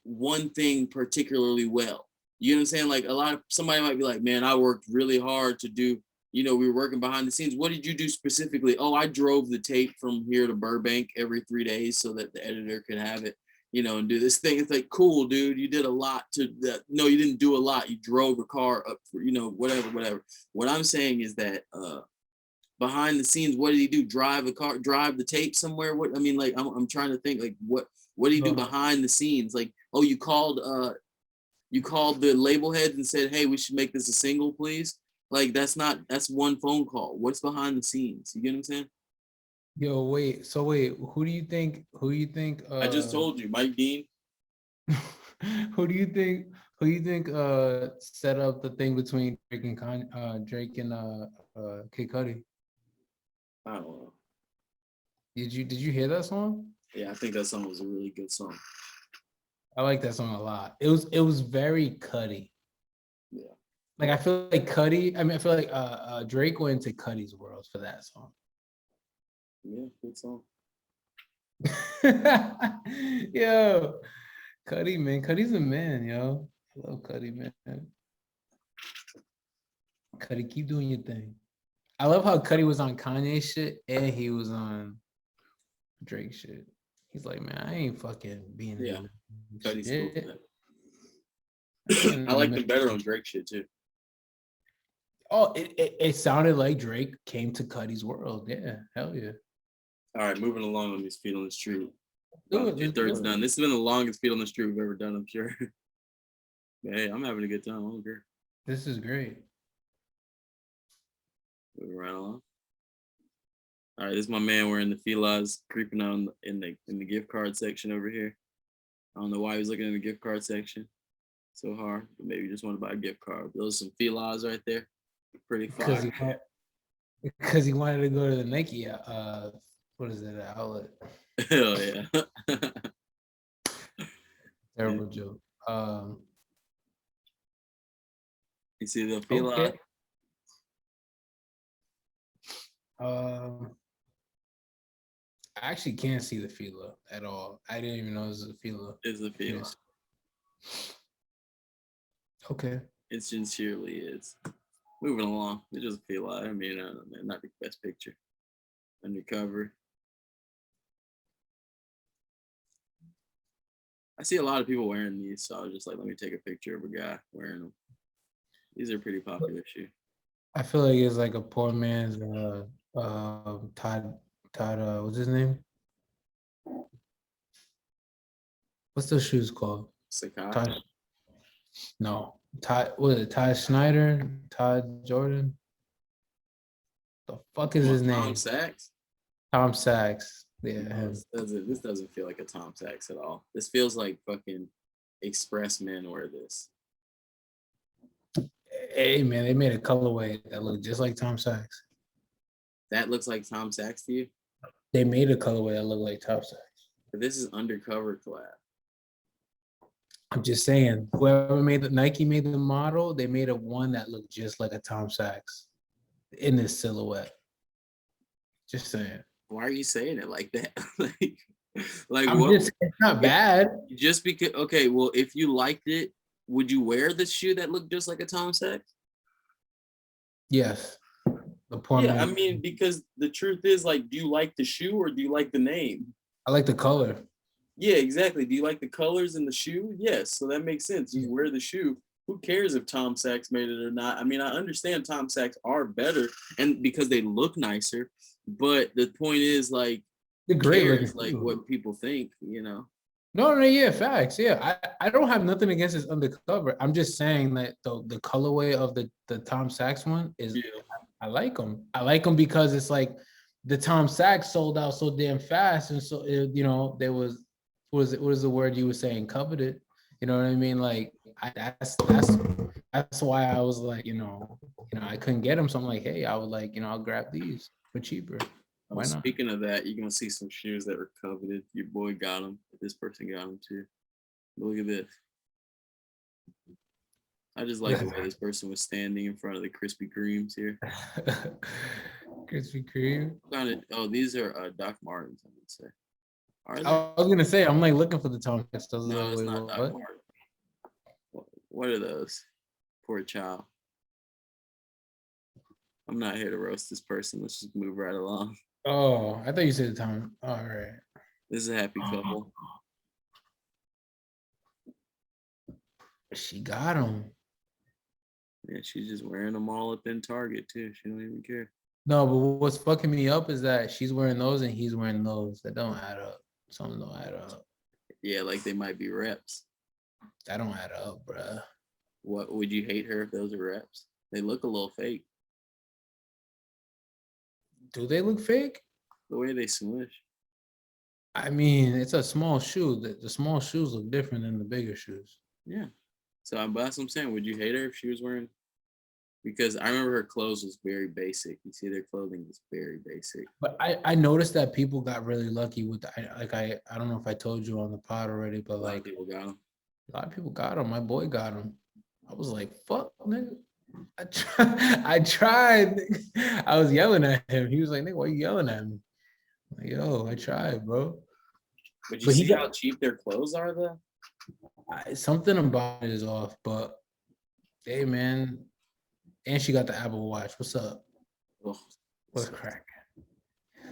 one thing particularly well. You know what I'm saying? Like somebody might be like, man, I worked really hard to do, you know, we were working behind the scenes. What did you do specifically? Oh, I drove the tape from here to Burbank every 3 days so that the editor could have it, you know, and do this thing. It's like, cool, dude, you did a lot to that. No, you didn't do a lot. You drove a car up for, you know, whatever. What I'm saying is that behind the scenes, what did he do? Drive a car, drive the tape somewhere? What, I mean, like, I'm trying to think, like, what did he do behind the scenes? Like, oh, you called the label heads and said, hey, we should make this a single, please. Like, that's one phone call. What's behind the scenes? You get what I'm saying? Yo, wait. So wait, who do you think? I just told you, Mike Dean. Who do you think? Set up the thing between Drake and Kid Cudi? I don't know. Did you hear that song? Yeah, I think that song was a really good song. I like that song a lot. It was very Cudi. Yeah. Like I feel like Cudi. I mean, I feel like Drake went into Cudi's world for that song. Yeah, good song. Yo, Cudi, man. Cudi's a man, yo. I love Cudi, man. Cudi, keep doing your thing. I love how Cudi was on Kanye shit and he was on Drake shit. He's like, man, I ain't fucking being in Cudi's cool for that. I like them better on Drake shit too. Oh, it sounded like Drake came to Cudi's world. Yeah, hell yeah. All right, moving along on these feet on the street. Let's do it. 2/3 done. This has been the longest feet on the street we've ever done, I'm sure. Hey, I'm having a good time. I don't care. This is great. Moving right along. All right, this is my man wearing the Fila's, creeping on in the gift card section over here. I don't know why he was looking in the gift card section so hard, but maybe he just wanted to buy a gift card. Those are some Fila's right there. Pretty fire. Because he wanted to go to the Nike what is it, outlet? Hell yeah. Terrible joke. You see the Fila? Okay. I actually can't see the Fila at all. I didn't even know it was a Fila. It's a Fila. Yes. Okay. It sincerely is. Moving along. It's just a Fila. I mean, not the best picture. Undercover. I see a lot of people wearing these, so I was just like, let me take a picture of a guy wearing them. These are pretty popular shit. I feel like it's like a poor man's Todd, what's his name? What's those shoes called? Sakai. Todd, no, Todd. What is it? Todd Schneider, Todd Jordan. The fuck is his Tom name? Sachs. Tom Sachs. Yeah. No, him. this doesn't feel like a Tom Sachs at all. This feels like fucking Express men wear this. Hey man, they made a colorway that looked just like Tom Sachs. That looks like Tom Sachs to you? They made a colorway that looked like Tom Sachs. But this is undercover collab. I'm just saying, whoever made the Nike made the model, they made a one that looked just like a Tom Sachs in this silhouette. Just saying. Why are you saying it like that? like I'm what? just, it's not bad. Just because, okay, well, if you liked it, would you wear the shoe that looked just like a Tom Sachs? Yes. The point. Yeah, I mean, because the truth is, like, do you like the shoe or do you like the name? I like the color. Yeah, exactly. Do you like the colors in the shoe? Yes, so that makes sense. You wear the shoe. Who cares if Tom Sachs made it or not? I mean, I understand Tom Sachs are better and because they look nicer, but the point is, like, The great cares, looking. like what people think, you know? No, yeah, facts. Yeah, I don't have nothing against this undercover. I'm just saying that the colorway of the Tom Sachs one is, I like them. I like them because it's like the Tom Sachs sold out so damn fast, and so there was what is the word you were saying, coveted. You know what I mean? Like that's why I was like, I couldn't get them, so I'm like, hey, I would like, I'll grab these for cheaper. Why not? Speaking of that, you're gonna see some shoes that were coveted. Your boy got them. This person got them too. Look at this. I just like the way this person was standing in front of the Krispy Kremes here. Krispy Kreme. Oh, these are Doc Martens, I would say. Are they? I was gonna say, I'm like looking for the Tom Sachs. No, it's not Doc Martens. What are those? Poor child. I'm not here to roast this person. Let's just move right along. Oh, I thought you said Tom. All right. This is a happy couple. She got him. Yeah, she's just wearing them all up in Target too. She don't even care. No, but what's fucking me up is that she's wearing those and he's wearing those. That don't add up. Something don't add up. Yeah, like they might be reps. That don't add up, bruh. What would you hate her if those are reps? They look a little fake. Do they look fake? The way they smush. I mean, it's a small shoe. The small shoes look different than the bigger shoes. Yeah. So that's what I'm saying. Would you hate her if she was wearing? Because I remember her clothes was very basic. You see, their clothing was very basic. But I noticed that people got really lucky with I don't know if I told you on the pod already, but like people got them. A lot of people got them. My boy got them. I was like, fuck, nigga. I tried. I was yelling at him. He was like, nigga, why you yelling at me? I'm like, yo, I tried, bro. But you see how cheap their clothes are, though? Something about it is off, but hey, man. And she got the Apple Watch. What's up? Oh, What's cracking?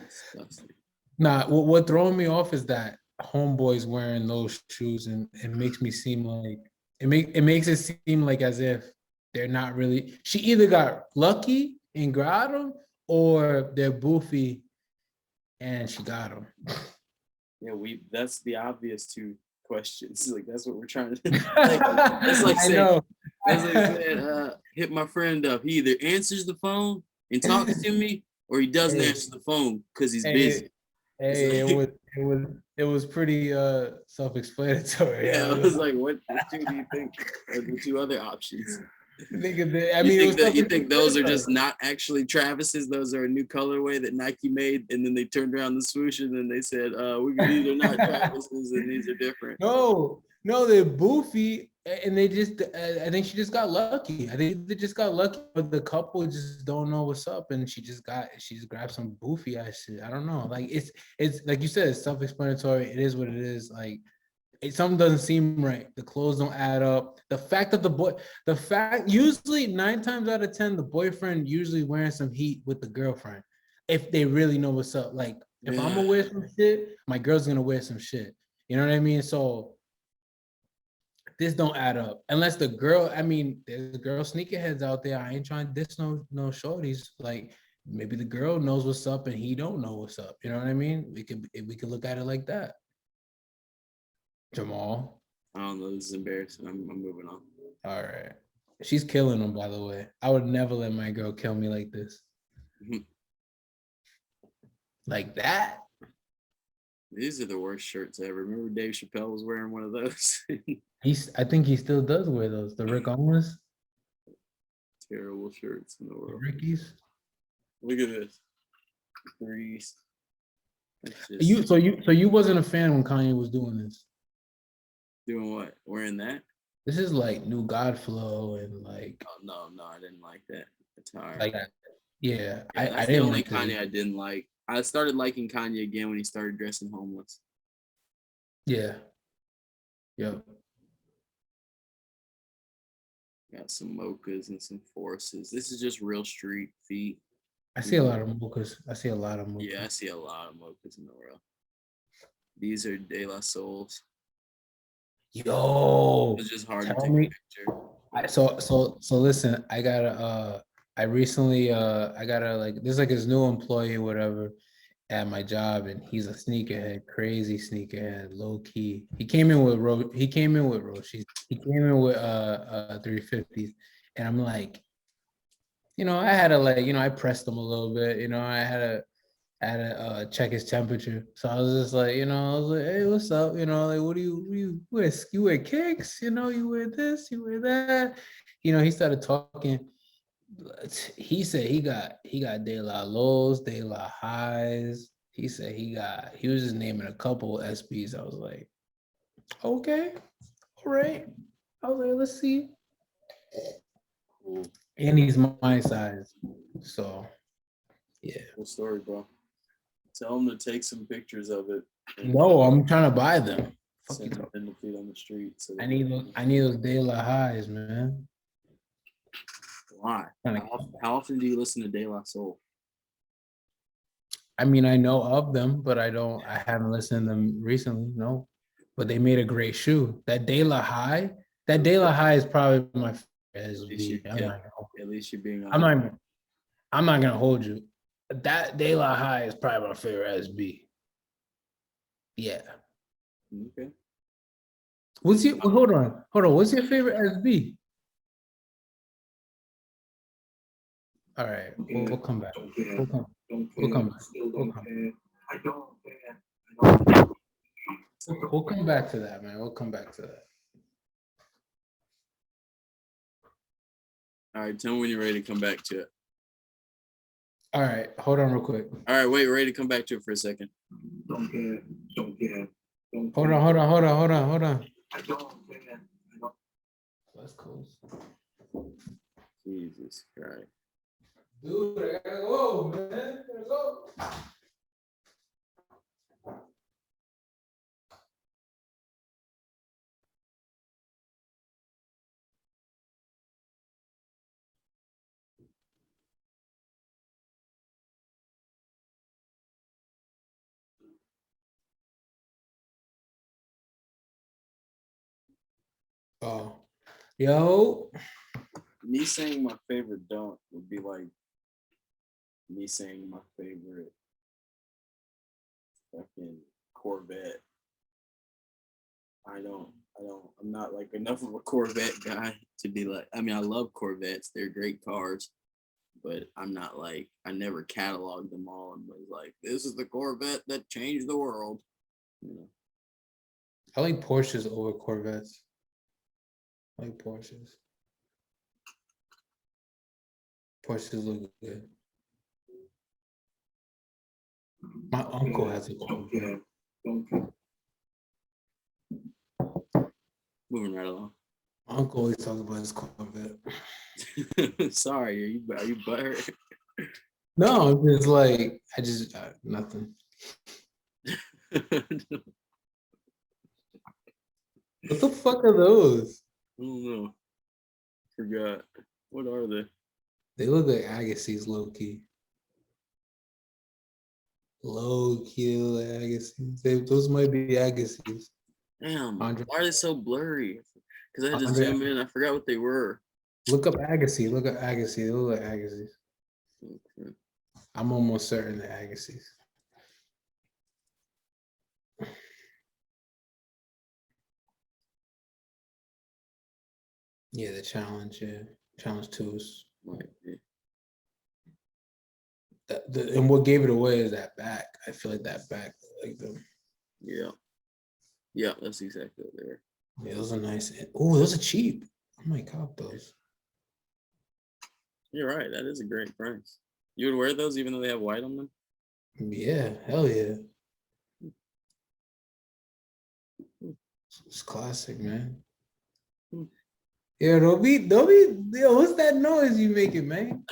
Disgusting. Nah, what throwing me off is that homeboys wearing those shoes, and it makes me seem like it makes it seem like as if they're not really. She either got lucky and got them, or they're boofy and she got them. Yeah, that's the obvious two questions. Like that's what we're trying to. That's like saying, hit my friend up. He either answers the phone and talks to me, or he doesn't answer the phone because he's busy. Hey, it was pretty self-explanatory. Yeah, I was like, what two do you think are the two other options? Nigga, I mean, you think those are just not actually Travis's? Those are a new colorway that Nike made, and then they turned around the swoosh, and then they said, these are not Travis's, and these are different. No, they're boofy, and they just. I think she just got lucky. I think they just got lucky, but the couple just don't know what's up, and she just grabbed some boofy ass shit. I don't know. Like it's like you said, it's self-explanatory. It is what it is. Like. Something doesn't seem right. The clothes don't add up. The fact usually 9 times out of 10, the boyfriend usually wearing some heat with the girlfriend. If they really know what's up. Like if I'm gonna wear some shit, my girl's gonna wear some shit. You know what I mean? So this don't add up. Unless the girl, I mean, there's girl sneakerheads out there. I ain't trying to diss no shorties. Like maybe the girl knows what's up and he don't know what's up. You know what I mean? We could look at it like that. Jamal. I don't know. This is embarrassing. I'm moving on. All right. She's killing him, by the way. I would never let my girl kill me like this. Like that? These are the worst shirts ever. Remember Dave Chappelle was wearing one of those? I think he still does wear those. The Rick Owens, Terrible shirts in the the world. Rickies. Look at this. Threes. That's just So you wasn't a fan when Kanye was doing this. doing what? Wearing that? This is like New God Flow and like Oh no, I didn't like that attire. like yeah. Yeah, I that's the didn't only like Kanye it. I didn't like. I started liking Kanye again when he started dressing homeless. Yeah. Yep. Got some mochas and some forces. This is just real street feet. I see a lot of mochas. I see a lot of mochas. Yeah, I see a lot of mochas in the world. These are De La Souls. Yo, It's just hard to tell take me. a picture. So listen, I recently I got a like there's like his new employee or whatever at my job, and he's a sneakerhead, crazy sneakerhead, low key. He came in with Roshis. He came in with 350s. And I'm like, I had to like, I pressed him a little bit, I had to check his temperature. So I was just like, I was like, hey, what's up? Like, what do you wear? You wear kicks? You wear this, you wear that. He started talking. He said he got De La Lows, De La Highs. He said he was just naming a couple SBs. I was like, okay, all right. I was like, let's see. Cool. And he's my size. So yeah. Cool story, bro. Tell him to take some pictures of it. No, I'm trying to buy them. Send them in the feet on the street. So I need those De La Highs, man. Why? How often do you listen to De La Soul? I mean, I know of them, but I haven't listened to them recently, no. But they made a great shoe. That De La High is probably my favorite SB. At least you're being I'm honest. not gonna hold you. That De La High is probably my favorite SB. Yeah. Okay. Hold on. What's your favorite SB? All right, we'll come back. We'll come back. We'll come back to that, man. We'll come back to that. All right, tell me when you're ready to come back to it. All right, hold on real quick. All right, wait, ready to come back to it for a second. Don't care. Hold on. I don't care. That's cool. Jesus Christ. Dude, I gotta go, man. Gotta go. Oh, yo. Me saying my favorite dunk would be like me saying my favorite fucking Corvette. I'm not like enough of a Corvette guy to be like, I mean, I love Corvettes. They're great cars, but I'm not like, I never cataloged them all and was like, this is the Corvette that changed the world. I like Porsches over Corvettes. I like Porsches. Porsches look good. My uncle has a Corvette. Moving right along. My uncle always talks about his Corvette. Sorry, are you butthurt? No, I'm just like, nothing. What the fuck are those? I don't know. Forgot. What are they? They look like Agassiz, low key. Low key Agassiz. Those might be Agassiz. Damn, Andre- why are they so blurry? Because I had to Andre- zoom in. I forgot what they were. Look up Agassiz. They look like Agassiz. Okay. I'm almost certain they're Agassiz. Yeah, the challenge. Yeah, challenge twos. Right. Yeah. And what gave it away is that back. I feel like that back, like them. Yeah, that's exactly what they were. Yeah, those are nice. Oh, those are cheap. I might cop those. You're right. That is a great price. You would wear those even though they have white on them? Yeah, hell yeah. It's classic, man. Hmm. Yeah, don't be, yo, what's that noise you making, man?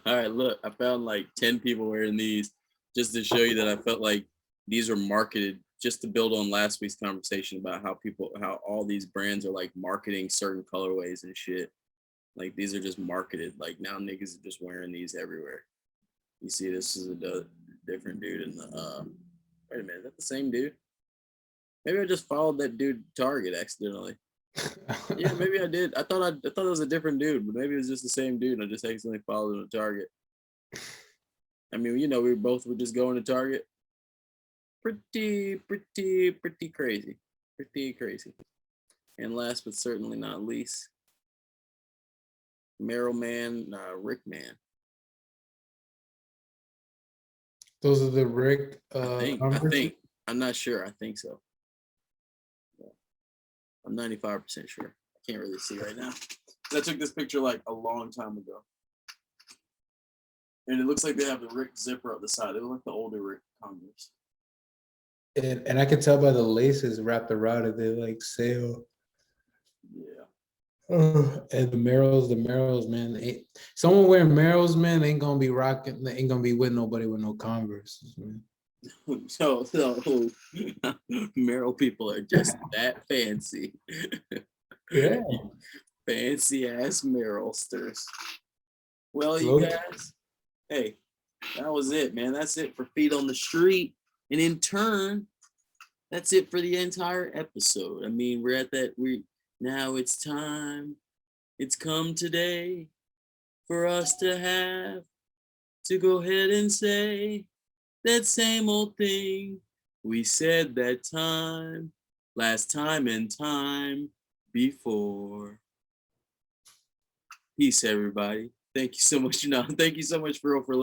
All right, look, I found like 10 people wearing these just to show you that I felt like these are marketed just to build on last week's conversation about how all these brands are like marketing certain colorways and shit. Like these are just marketed. Like now niggas are just wearing these everywhere. You see, this is a different dude in the, wait a minute, is that the same dude? Maybe I just followed that dude Target accidentally. Yeah, maybe I did. I thought it was a different dude, but maybe it was just the same dude. And I just accidentally followed him to Target. I mean, you know, we both were just going to Target. Pretty crazy. Pretty crazy. And last but certainly not least, Merrill Man, Rick Man. Those are the Rick. I Converse? think. I'm not sure. I think so. Yeah. I'm 95% sure. I can't really see right now. I took this picture like a long time ago. And it looks like they have the Rick zipper up the side. They look like the older Rick Converse. And I can tell by the laces wrapped around it, they like sail. Yeah. And the Merrills, man. Someone wearing Merrills, man, ain't gonna be rocking. They ain't gonna be with nobody with no Converse, man. So Merrill people are just that fancy. Yeah. Fancy ass Merrillsters. Well, you Look. guys, hey, that was it, man. That's it for Feet on the Street. And in turn, that's it for the entire episode. I mean, we're at that now it's time. It's come today for us to have to go ahead and say that same old thing we said that time, last time and time before. Peace, everybody. Thank you so much. Thank you so much for